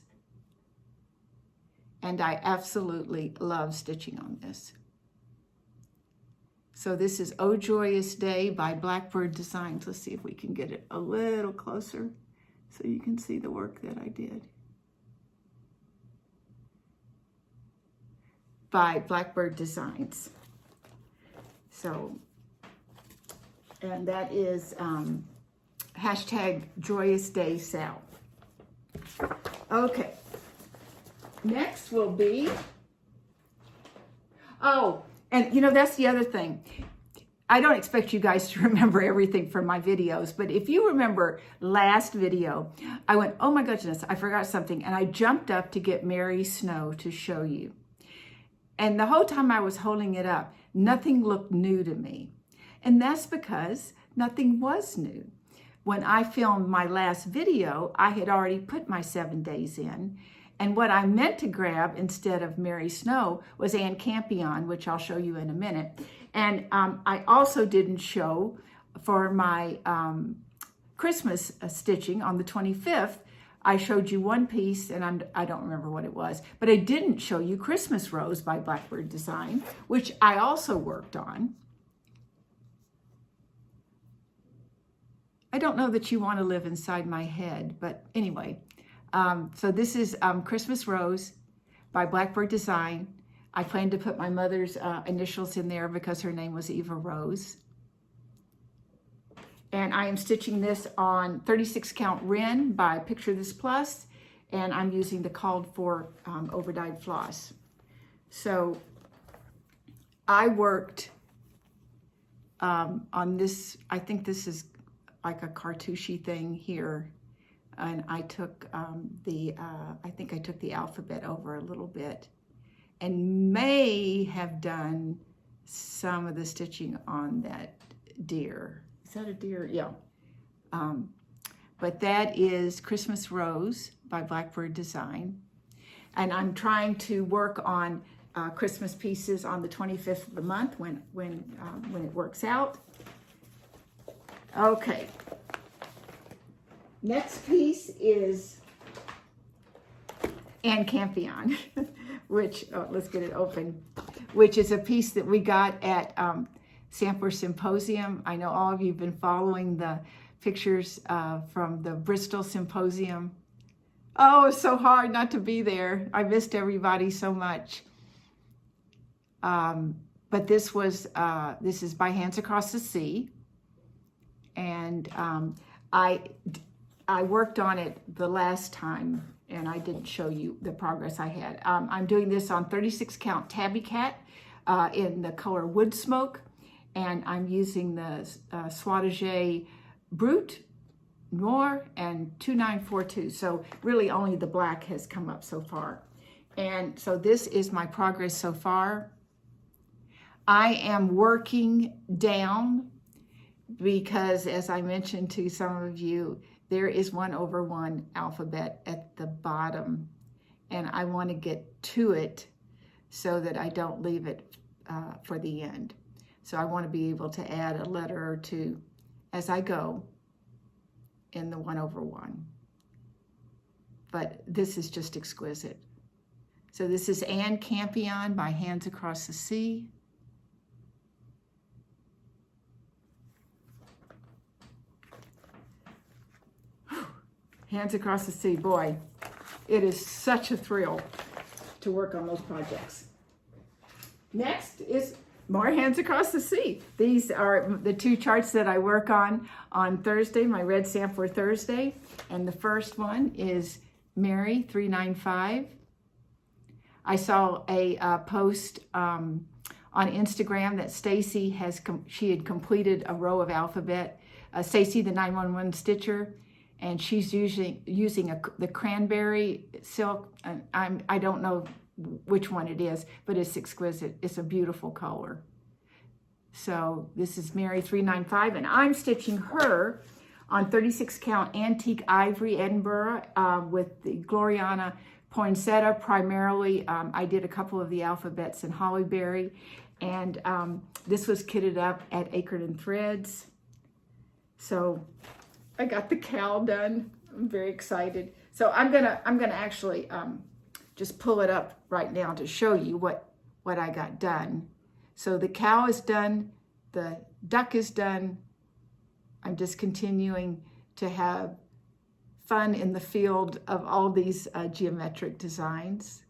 And I absolutely love stitching on this. So this is Oh Joyous Day by Blackbird Designs. Let's see if we can get it a little closer so you can see the work that I did. By Blackbird Designs. So, and that is hashtag Joyous Day Sale. Okay. Next will be, oh, and you know, that's the other thing. I don't expect you guys to remember everything from my videos, but if you remember last video, I went, oh my goodness, I forgot something. And I jumped up to get Mary Snow to show you. And the whole time I was holding it up, nothing looked new to me. And that's because nothing was new. When I filmed my last video, I had already put my 7 days in. And what I meant to grab instead of Mary Snow was Ann Campion, which I'll show you in a minute. And I also didn't show for my Christmas stitching on the 25th. I showed you one piece, and I don't remember what it was, but I didn't show you Christmas Rose by Blackbird Design, which I also worked on. I don't know that you want to live inside my head, but anyway. So this is Christmas Rose by Blackbird Design. I plan to put my mother's initials in there because her name was Eva Rose. And I am stitching this on 36 count Wren by Picture This Plus, and I'm using the called for over dyed floss. So I worked on this, I think this is like a cartouche thing here. And I took I think I took the alphabet over a little bit and may have done some of the stitching on that deer. Is that a deer? Yeah. But that is Christmas Rose by Blackbird Design. And I'm trying to work on Christmas pieces on the 25th of the month when it works out. Okay. Next piece is Anne Campion, which, let's get it open, which is a piece that we got at Sampler Symposium. I know all of you have been following the pictures from the Bristol Symposium. Oh, it's so hard not to be there. I missed everybody so much. But this is by Hands Across the Sea. And I worked on it the last time, and I didn't show you the progress I had. I'm doing this on 36 count Tabby Cat in the color Wood Smoke, and I'm using the Swatagé Brut, Noir, and 2942. So really only the black has come up so far. And so this is my progress so far. I am working down because, as I mentioned to some of you, there is 1/1 alphabet at the bottom, and I want to get to it so that I don't leave it for the end. So I want to be able to add a letter or two as I go in the 1/1. But this is just exquisite. So this is Anne Campion by Hands Across the Sea. Hands Across the Sea, boy, it is such a thrill to work on those projects. Next is more Hands Across the Sea. These are the two charts that I work on Thursday, my Red Sampler Thursday. And the first one is Mary 395. I saw a post on Instagram that Stacy she had completed a row of alphabet. Stacy, the 911 stitcher. And she's using the cranberry silk. I don't know which one it is, but it's exquisite. It's a beautiful color. So this is Mary 395, and I'm stitching her on 36 count Antique Ivory Edinburgh with the Gloriana Poinsettia primarily. I did a couple of the alphabets in Hollyberry, and this was kitted up at Acorn and Threads. So I got the cowl done. I'm very excited. So I'm gonna actually just pull it up right now to show you what I got done. So the cow is done, the duck is done. I'm just continuing to have fun in the field of all these geometric designs.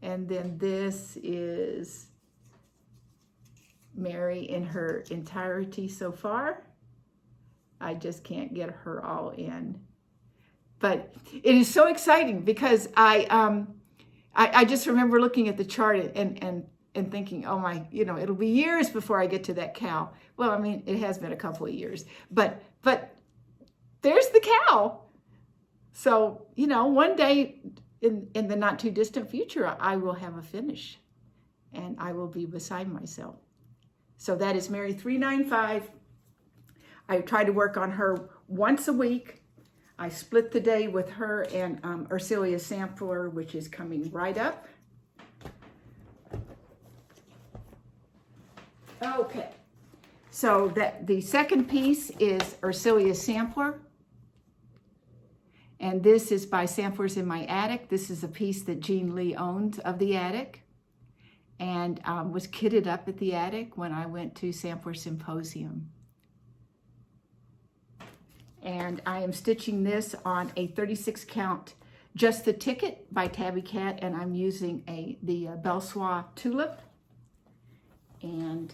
And then this is Mary in her entirety so far. I just can't get her all in. But it is so exciting because I just remember looking at the chart and thinking, oh my, it'll be years before I get to that cow. Well, I mean, it has been a couple of years, but there's the cow. So, one day in the not too distant future, I will have a finish and I will be beside myself. So that is Mary 395. I try to work on her once a week. I split the day with her and Ursilia Sampler, which is coming right up. Okay, so the second piece is Ursilia Sampler. And this is by Samplers in My Attic. This is a piece that Jean Lee owns of the attic and was kitted up at the attic when I went to Sampler Symposium. And I am stitching this on a 36 count Just the Ticket by Tabby Cat, and I'm using the Belsois Tulip. And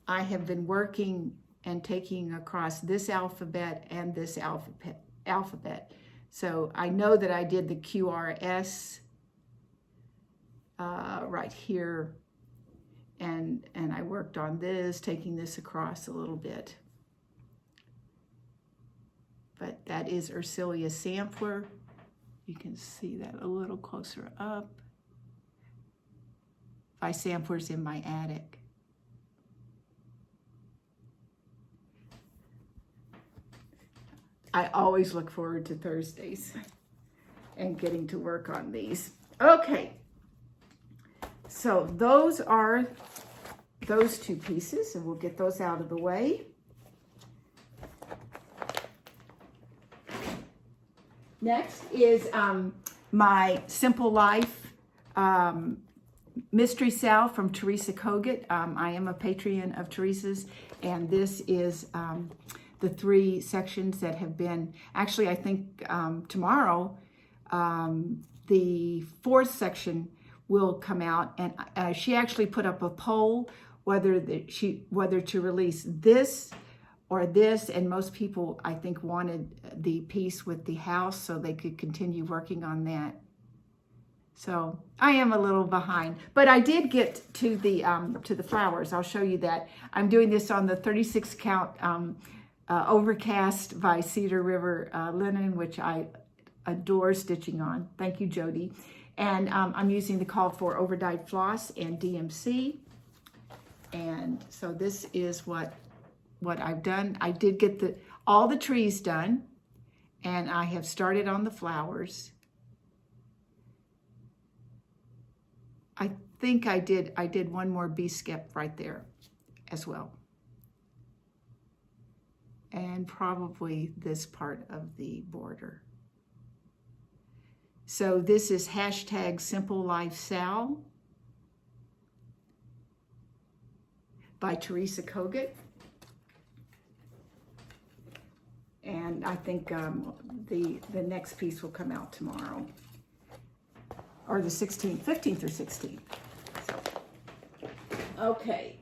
I have been working and taking across this alphabet and this alphabet. So I know that I did the QRS right here And I worked on this, taking this across a little bit. But that is Ursilia sampler. You can see that a little closer up. My sampler's in my attic. I always look forward to Thursdays and getting to work on these. Okay, so those are those two pieces, and we'll get those out of the way. Next is my Simple Life mystery sal from Teresa Kogut. I am a Patreon of Teresa's, and this is the 3 sections that have been, actually I think tomorrow, the 4th section will come out, and she actually put up a poll whether to release this or this, and most people I think wanted the piece with the house so they could continue working on that. So I am a little behind, but I did get to the flowers. I'll show you that. I'm doing this on the 36 count Overcast by Cedar River linen, which I adore stitching on. Thank you, Jody. And I'm using the call for overdyed floss and DMC. And so this is what I've done. I did get all the trees done, and I have started on the flowers. I think I did one more bee skip right there as well. And probably this part of the border. So this is hashtag Simple Life Sal by Teresa Kogut. And I think the next piece will come out tomorrow, or the 16th, 15th or 16th. So, okay.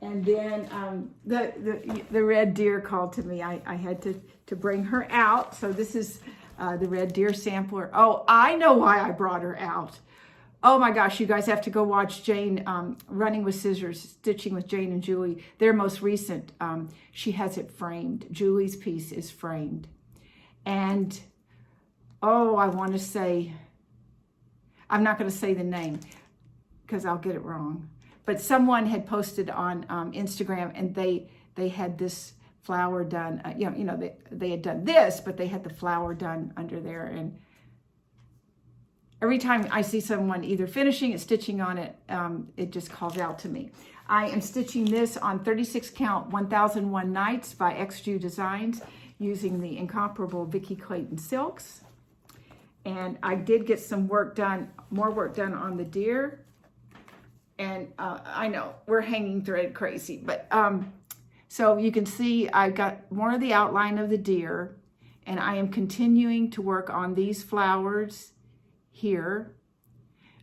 And then the red deer called to me. I had to bring her out. So this is the red deer sampler. Oh, I know why I brought her out. Oh my gosh, you guys have to go watch Jane Running with Scissors, Stitching with Jane and Julie. Their most recent, she has it framed. Julie's piece is framed. And, oh, I want to say, I'm not going to say the name because I'll get it wrong. But someone had posted on Instagram, and they had this flower done. They had done this, but they had the flower done under there. And every time I see someone either finishing it, stitching on it, it just calls out to me. I am stitching this on 36 count 1001 Nights by XJU Designs using the incomparable Vicki Clayton silks. And I did get some work done, more work done on the deer. And I know we're hanging thread crazy, but so you can see I've got more of the outline of the deer, and I am continuing to work on these flowers here.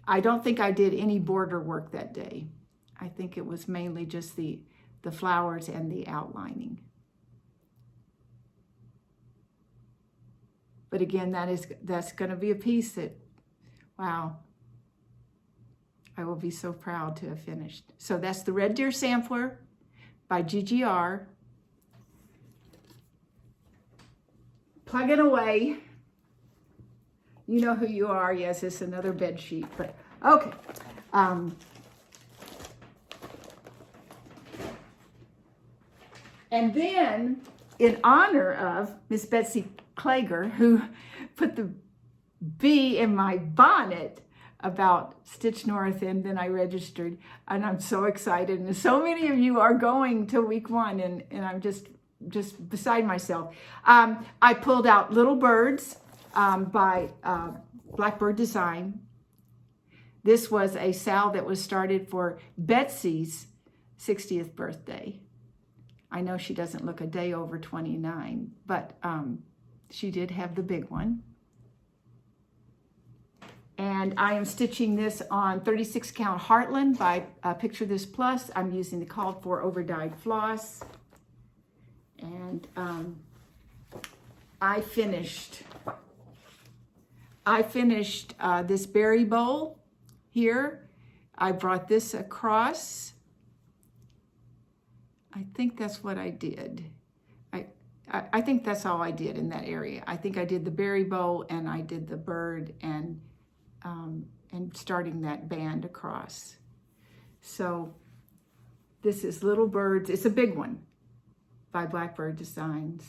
I don't think I did any border work that day. I think it was mainly just the flowers and the outlining. But again, that's going to be a piece that, wow, I will be so proud to have finished. So that's the Red Deer Sampler by GGR. Plug it away. You know who you are. Yes, it's another bed sheet, but okay. And then, in honor of Miss Betsy Kleger, who put the bee in my bonnet about Stitch North, and then I registered, and I'm so excited. And so many of you are going to week 1, and I'm just beside myself. I pulled out Little Birds by Blackbird Design. This was a sal that was started for Betsy's 60th birthday. I know she doesn't look a day over 29, but she did have the big one. And I am stitching this on 36 count Heartland by Picture This Plus. I'm using the called for overdyed floss. And I finished this berry bowl here. I brought this across I think that's what I did. I think that's all I did in that area. I think I did the berry bowl and I did the bird and starting that band across. So this is Little Birds. It's a big one by Blackbird Designs.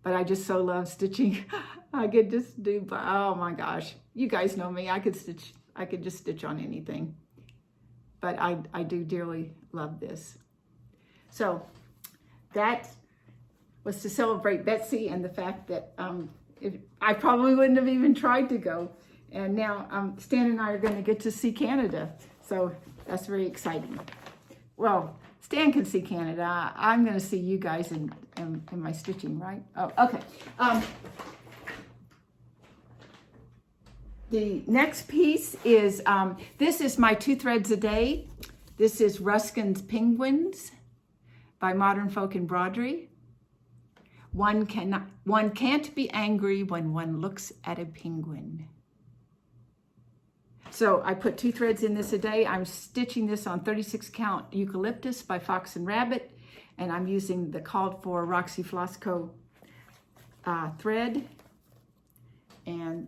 But I just so love stitching. I could just do, oh my gosh. You guys know me. I could just stitch on anything. But I do dearly love this. So that was to celebrate Betsy and the fact that I probably wouldn't have even tried to go. And now Stan and I are going to get to see Canada. So that's very exciting. Well, Stan can see Canada. I'm going to see you guys in my stitching, right? Oh, okay. The next piece is, this is my 2 threads a day. This is Ruskin's Penguins by Modern Folk Embroidery. One can't be angry when one looks at a penguin. So I put 2 threads in this a day. I'm stitching this on 36 count Eucalyptus by Fox and Rabbit, and I'm using the called for Roxy Flossco thread. And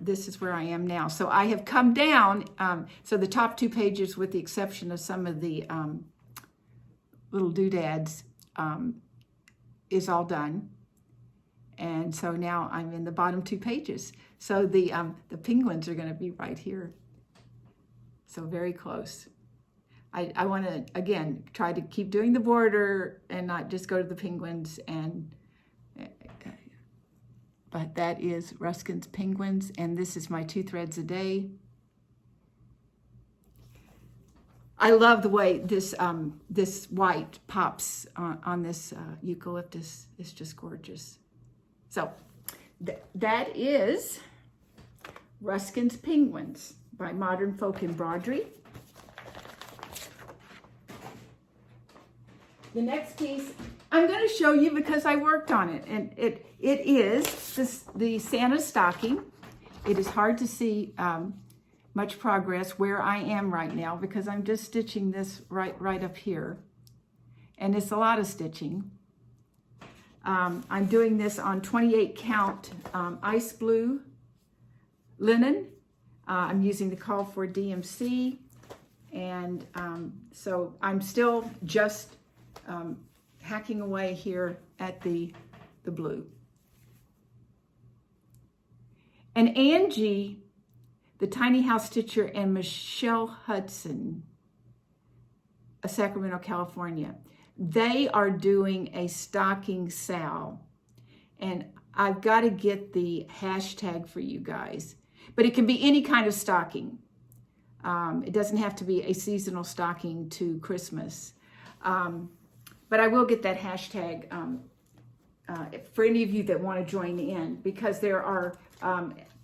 this is where I am now. So I have come down, so the top 2 pages, with the exception of some of the little doodads, is all done. And so now I'm in the bottom 2 pages. So the penguins are going to be right here. So very close. I want to, again, try to keep doing the border and not just go to the penguins. But that is Ruskin's Penguins, and this is my 2 threads a day. I love the way this this white pops on this eucalyptus. It's just gorgeous. So that is Ruskin's Penguins by Modern Folk Embroidery. The next piece I'm going to show you because I worked on it, and it is the Santa stocking. It is hard to see much progress where I am right now because I'm just stitching this right up here, and it's a lot of stitching. I'm doing this on 28 count ice blue linen. I'm using the call for DMC, and so I'm still just hacking away here at the blue. And Angi, the Tiny House Stitcher, and Michelle Hudson, Sacramento, California, they are doing a stocking sale. And I've got to get the hashtag for you guys. But it can be any kind of stocking. It doesn't have to be a seasonal stocking to Christmas. But I will get that hashtag for any of you that want to join in, because there are,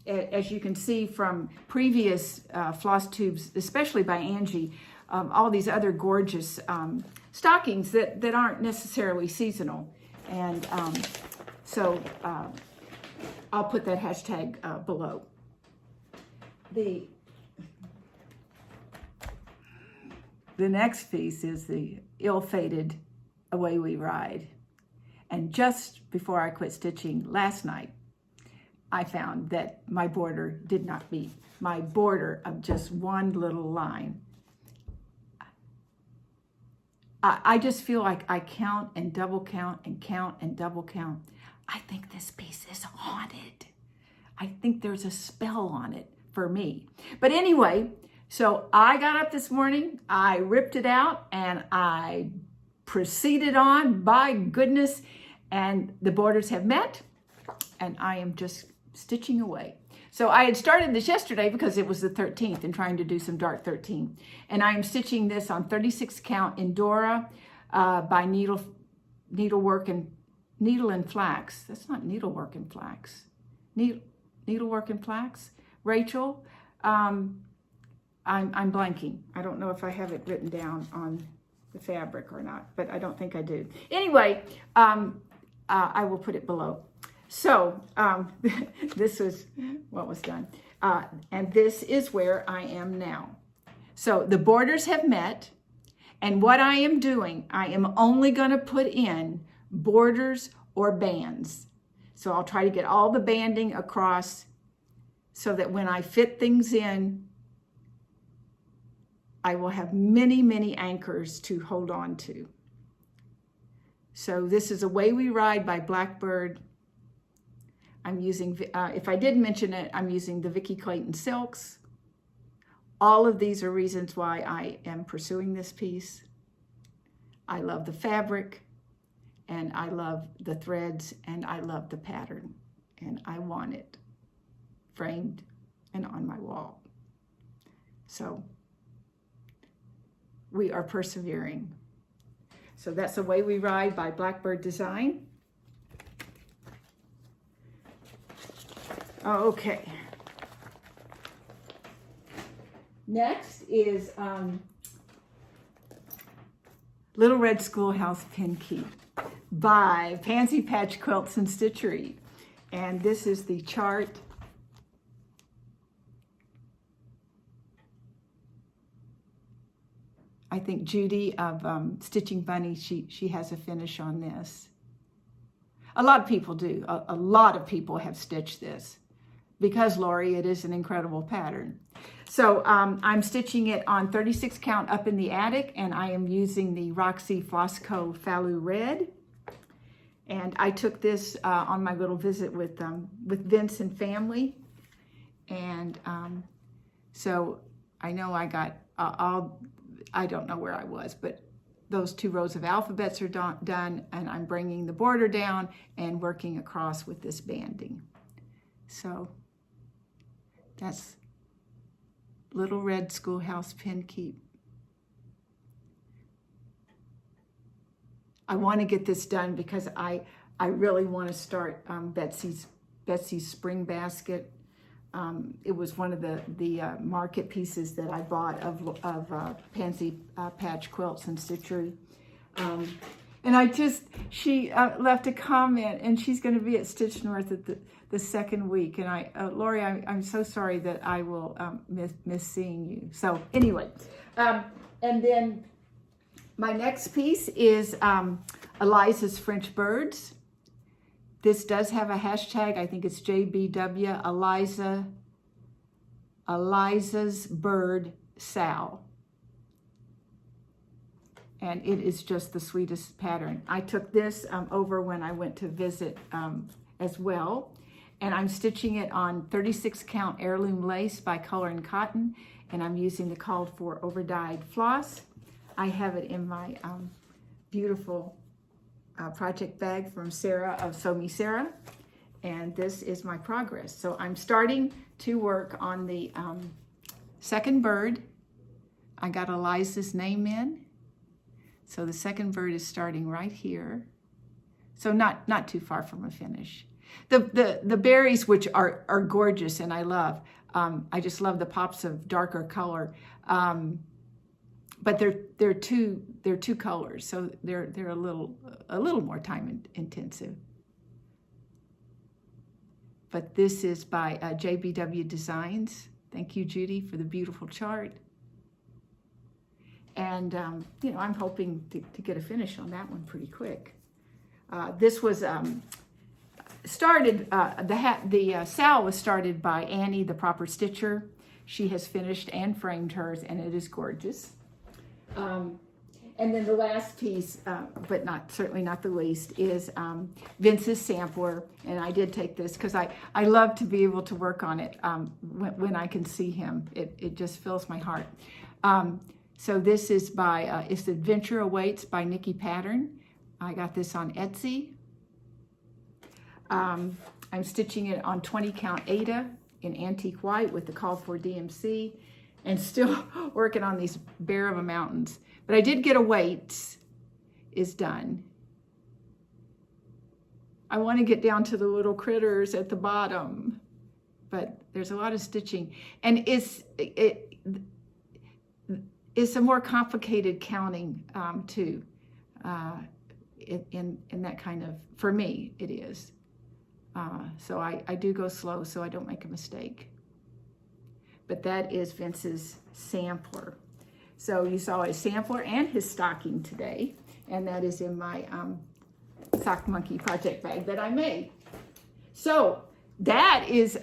as you can see from previous FlossTubes, especially by Angi, all these other gorgeous stockings that aren't necessarily seasonal. And so I'll put that hashtag below. The next piece is the ill-fated Away We Ride. And just before I quit stitching last night, I found that my border did not meet my border of just one little line. I just feel like I count and double count and count and double count. I think this piece is haunted. I think there's a spell on it for me. But anyway, so I got up this morning, I ripped it out, and I proceeded on, by goodness, and the borders have met, and I am just stitching away. So I had started this yesterday because it was the 13th and trying to do some dark 13. And I am stitching this on 36 count Endora by Needle and Flax. That's not Needlework and Flax. Needlework and Flax. Rachel, I'm blanking. I don't know if I have it written down on the fabric or not, but I don't think I do. Anyway, I will put it below. So this was what was done. And this is where I am now. So the borders have met, And what I am doing, I am only going to put in borders or bands. So I'll try to get all the banding across so that when I fit things in, I will have many, many anchors to hold on to. So this is Away We Ride by Blackbird. I'm using, if I did mention it, I'm using the Vicki Clayton silks. All of these are reasons why I am pursuing this piece. I love the fabric, and I love the threads, and I love the pattern, and I want it framed and on my wall. So we are persevering. So that's Away We Ride by Blackbird Design. Okay. Next is Little Red Schoolhouse Pin Keep by Pansy Patch Quilts and Stitchery. And this is the chart. I think Judy of Stitching Bunny, she has a finish on this. A lot of people do. A lot of people have stitched this because, Lori, it is an incredible pattern. So I'm stitching it on 36 count up in the attic, and I am using the Roxy Flossco Falou Red. And I took this on my little visit with Vince and family. And so I know I got I don't know where I was, but those 2 rows of alphabets are done, and I'm bringing the border down and working across with this banding. So that's Little Red Schoolhouse Pin Keep. I want to get this done because I really want to start Betsy's spring basket. It was one of the market pieces that I bought of Pansy Patch Quilts and Stitchery. And she left a comment, and she's going to be at Stitch North at the second week. And Lori, I'm so sorry that I will miss seeing you. So anyway, and then my next piece is Eliza's French Birds. This does have a hashtag. I think it's JBW, Eliza's Bird Sal. And it is just the sweetest pattern. I took this over when I went to visit as well. And I'm stitching it on 36 count heirloom lace by Color and Cotton. And I'm using the called for overdyed floss. I have it in my beautiful project bag from Sarah of Sew Me Sarah. And this is my progress. So I'm starting to work on the second bird. I got Eliza's name in. So the second bird is starting right here. So not too far from a finish. The berries, which are gorgeous and I love. I just love the pops of darker color. But they're two colors, so they're a little more time intensive. But this is by JBW Designs. Thank you, Judy, for the beautiful chart. And I'm hoping to get a finish on that one pretty quick. This was started. The Sal was started by Annie, the Proper Stitcher. She has finished and framed hers, and it is gorgeous. And then the last piece, but certainly not the least, is Vince's sampler. And I did take this because I love to be able to work on it when I can see him. It just fills my heart. So this is by, it's Adventure Awaits by Nikki Pattern. I got this on Etsy. I'm stitching it on 20 count Ada in antique white with the call for DMC. And still working on these Bear of a Mountains. But I did get a weight is done. I want to get down to the little critters at the bottom, but there's a lot of stitching. And it's a more complicated counting too. In that kind of, for me, it is. So I do go slow so I don't make a mistake. But that is Vince's sampler. So you saw his sampler and his stocking today, and that is in my Sock Monkey project bag that I made. So that is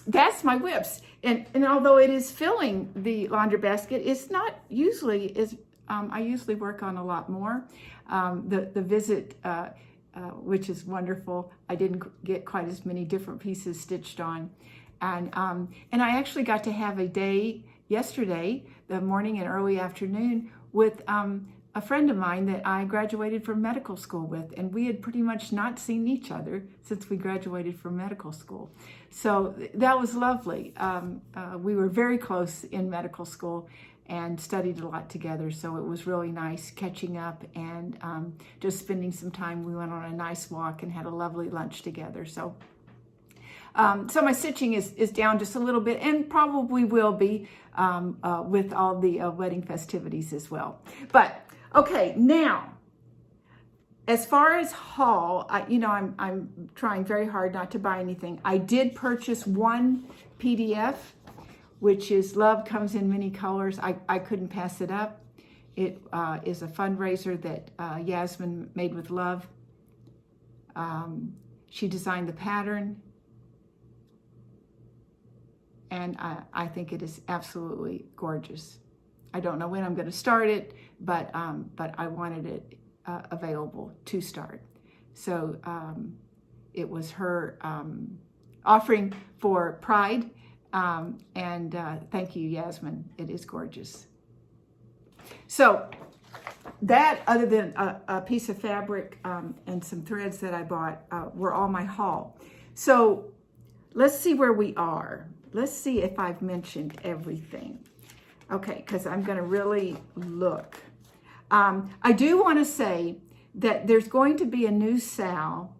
that's my whips, and although it is filling the laundry basket, it's not usually as I usually work on a lot more. The visit, which is wonderful, I didn't get quite as many different pieces stitched on, and I actually got to have a day yesterday, the morning and early afternoon, with a friend of mine that I graduated from medical school with, and we had pretty much not seen each other since we graduated from medical school. So that was lovely. We were very close in medical school and studied a lot together, so it was really nice catching up and just spending some time. We went on a nice walk and had a lovely lunch together. So my stitching is down just a little bit, and probably will be with all the wedding festivities as well. But okay, now, as far as haul, I'm trying very hard not to buy anything. I did purchase one PDF, which is Love Comes in Many Colors. I couldn't pass it up. It is a fundraiser that Yasmin made with love. She designed the pattern, and I think it is absolutely gorgeous. I don't know when I'm going to start it, but I wanted it available to start. So it was her offering for Pride, and thank you, Yasmin. It is gorgeous. So that, other than a piece of fabric and some threads that I bought, were all my haul. So let's see where we are. Let's see if I've mentioned everything. Okay, because I'm going to really look. I do want to say that there's going to be a new sale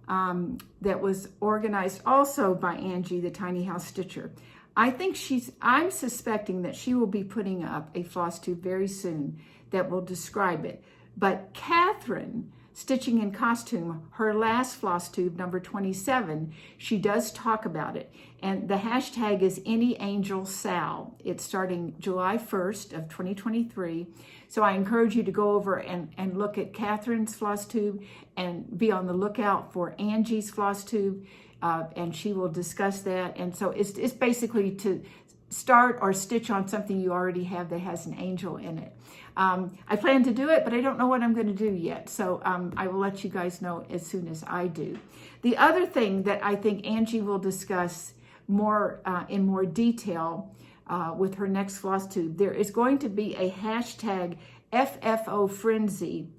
that was organized also by Angi, the Tiny House Stitcher. I'm suspecting that she will be putting up a FlossTube very soon that will describe it. But Katherine, Stitching in Costume, her last FlossTube, number 27, she does talk about it. And the hashtag is AnyAngelSal. It's starting July 1st of 2023. So I encourage you to go over and look at Katherine's FlossTube and be on the lookout for Angi's FlossTube. And she will discuss that. And so it's basically to start or stitch on something you already have that has an angel in it. I plan to do it, but I don't know what I'm going to do yet. So I will let you guys know as soon as I do. The other thing that I think Angi will discuss more in more detail with her next FlossTube, there is going to be a hashtag FFO Frenzy,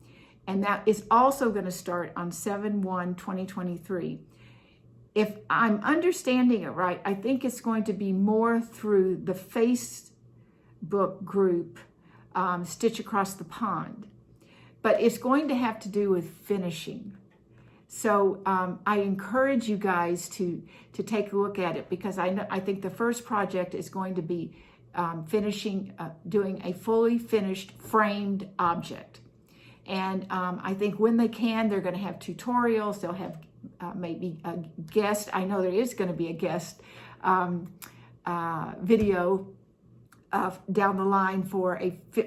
and that is also going to start on 7/1/2023. If I'm understanding it right, I think it's going to be more through the Facebook group, Stitch Across the Pond. But it's going to have to do with finishing. So I encourage you guys to take a look at it, because I think the first project is going to be doing a fully finished framed object. And I think when they can, they're going to have tutorials. They'll have maybe a guest. I know there is going to be a guest video down the line for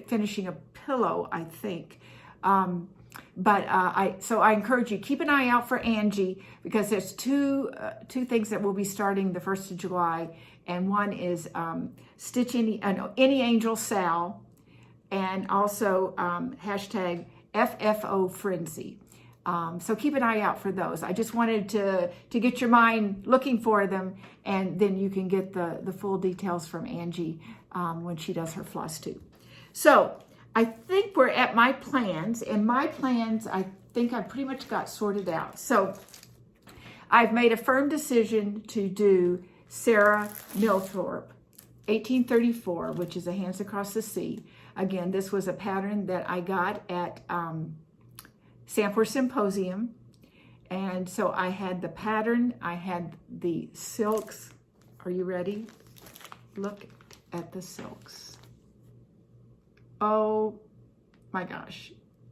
finishing a pillow, I think. So I encourage you, keep an eye out for Angi, because there's two things that will be starting the 1st of July, and one is Stitch Any Angel Sal, and also hashtag FFO Frenzy. So keep an eye out for those. I just wanted to get your mind looking for them, and then you can get the full details from Angi when she does her FlossTube. So I think we're at my plans, and my plans I think I pretty much got sorted out. So I've made a firm decision to do Sarah Milthorpe, 1834, which is a Hands Across the Sea. Again, this was a pattern that I got at Sampler Symposium. And so I had the pattern, I had the silks. Are you ready? Look at the silks. Oh my gosh.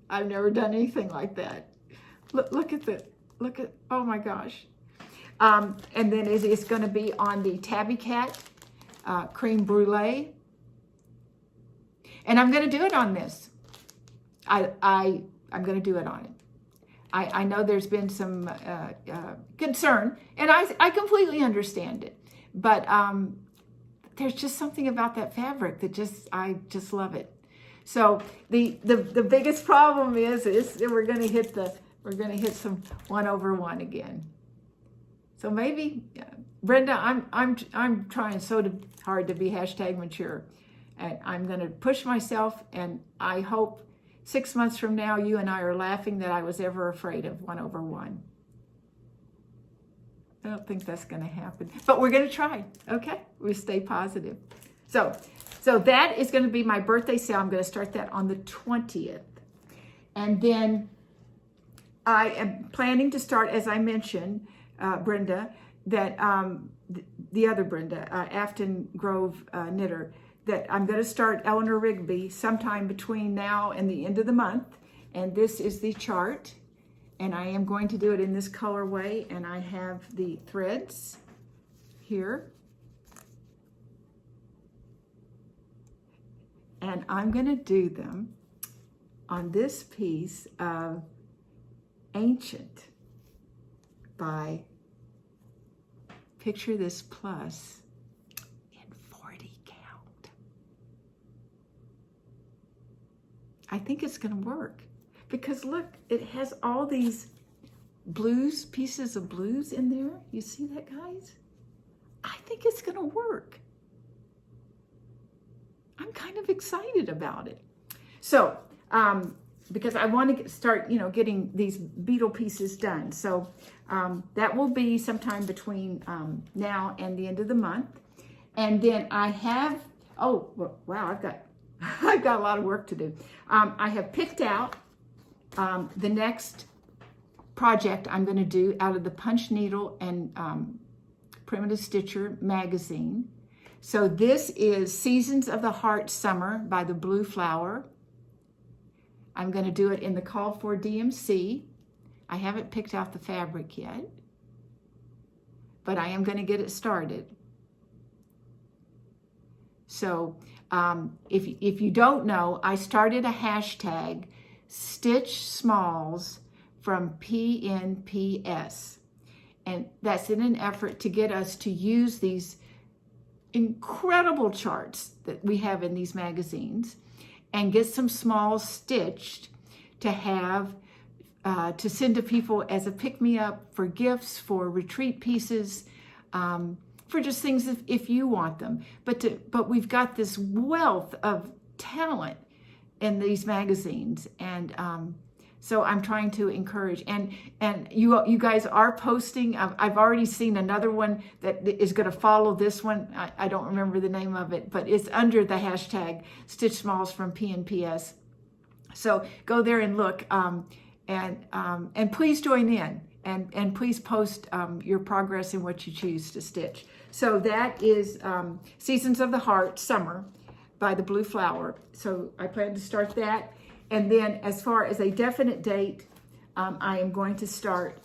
I've never done anything like that. Look at, oh my gosh. And then it's going to be on the Tabby Cat Cream Brulee. And I'm going to do it on this. I'm going to do it on it. I know there's been some concern, and I completely understand it. But there's just something about that fabric that I just love it. So the biggest problem is that we're going to hit some 1/1 again. So maybe, Brenda, I'm trying so hard to be #mature, and I'm going to push myself, and I hope 6 months from now you and I are laughing that I was ever afraid of 1/1. I don't think that's going to happen, but we're going to try. Okay, we stay positive. So that is going to be my birthday sale. I'm going to start that on the 20th, and then I am planning to start, as I mentioned, Brenda, that the other Brenda, Afton Grove knitter, that I'm going to start Eleanor Rigby sometime between now and the end of the month. And this is the chart, and I am going to do it in this colorway, and I have the threads here. And I'm going to do them on this piece of Ancient by Picture This Plus in 40 count. I think it's going to work because look, it has all these blues, pieces of blues in there. You see that, guys? I think it's going to work. I'm kind of excited about it. So, because I want to start, getting these beetle pieces done. So that will be sometime between now and the end of the month. And then I have, wow, I've got a lot of work to do. I have picked out the next project I'm going to do out of the Punch Needle and Primitive Stitcher magazine. So this is Seasons of the Heart Summer by the Blue Flower. I'm going to do it in the Call for DMC. I haven't picked out the fabric yet, but I am going to get it started. So if you don't know, I started a hashtag, Stitch Smalls from PNPS. And that's in an effort to get us to use these incredible charts that we have in these magazines and get some smalls stitched to have to send to people as a pick-me-up for gifts, for retreat pieces, for just things if you want them. But we've got this wealth of talent in these magazines, and so I'm trying to encourage. And you guys are posting. I've already seen another one that is going to follow this one. I don't remember the name of it, but it's under the hashtag Stitch Smalls from PNPS. So go there and look, and please join in, and please post your progress in what you choose to stitch. So that is Seasons of the Heart Summer by the Blue Flower. So I plan to start that. And then as far as a definite date, I am going to start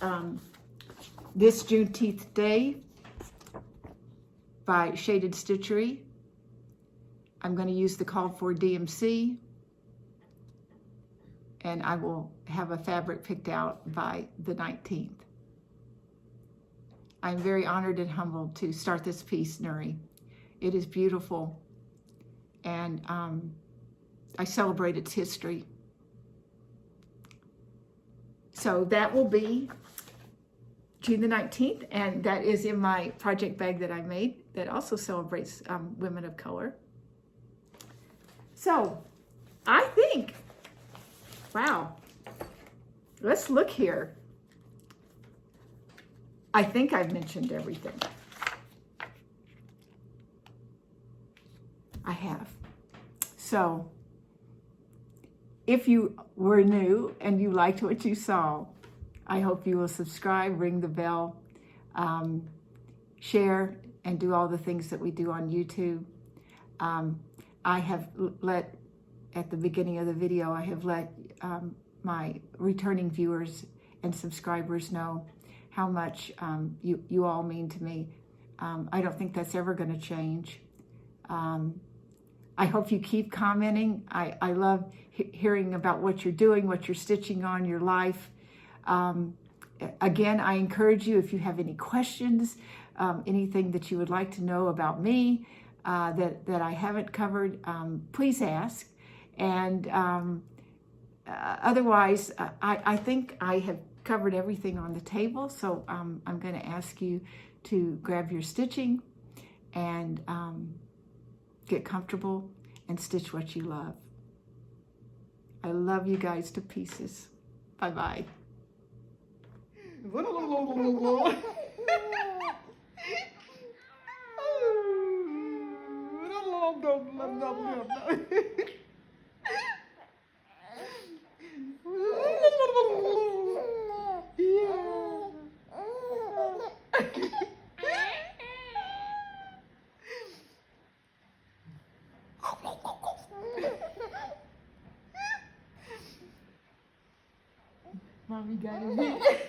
This Juneteenth Day by Shaded Stitchery. I'm going to use the Call for DMC, and I will have a fabric picked out by the 19th. I'm very honored and humbled to start this piece, Nuri. It is beautiful, and I celebrate its history. So that will be June the 19th, and that is in my project bag that I made that also celebrates women of color. So I think, wow, let's look here. I think I've mentioned everything. I have. So if you were new and you liked what you saw, I hope you will subscribe, ring the bell, share, and do all the things that we do on YouTube. I have let, at the beginning of the video, I have let my returning viewers and subscribers know how much you all mean to me. I don't think that's ever going to change. I hope you keep commenting. I love hearing about what you're doing, what you're stitching on, your life. Again, I encourage you, if you have any questions, anything that you would like to know about me that I haven't covered, please ask. And otherwise, I think I have covered everything on the table. So I'm going to ask you to grab your stitching and get comfortable and stitch what you love. I love you guys to pieces. Bye-bye. Mommy got it.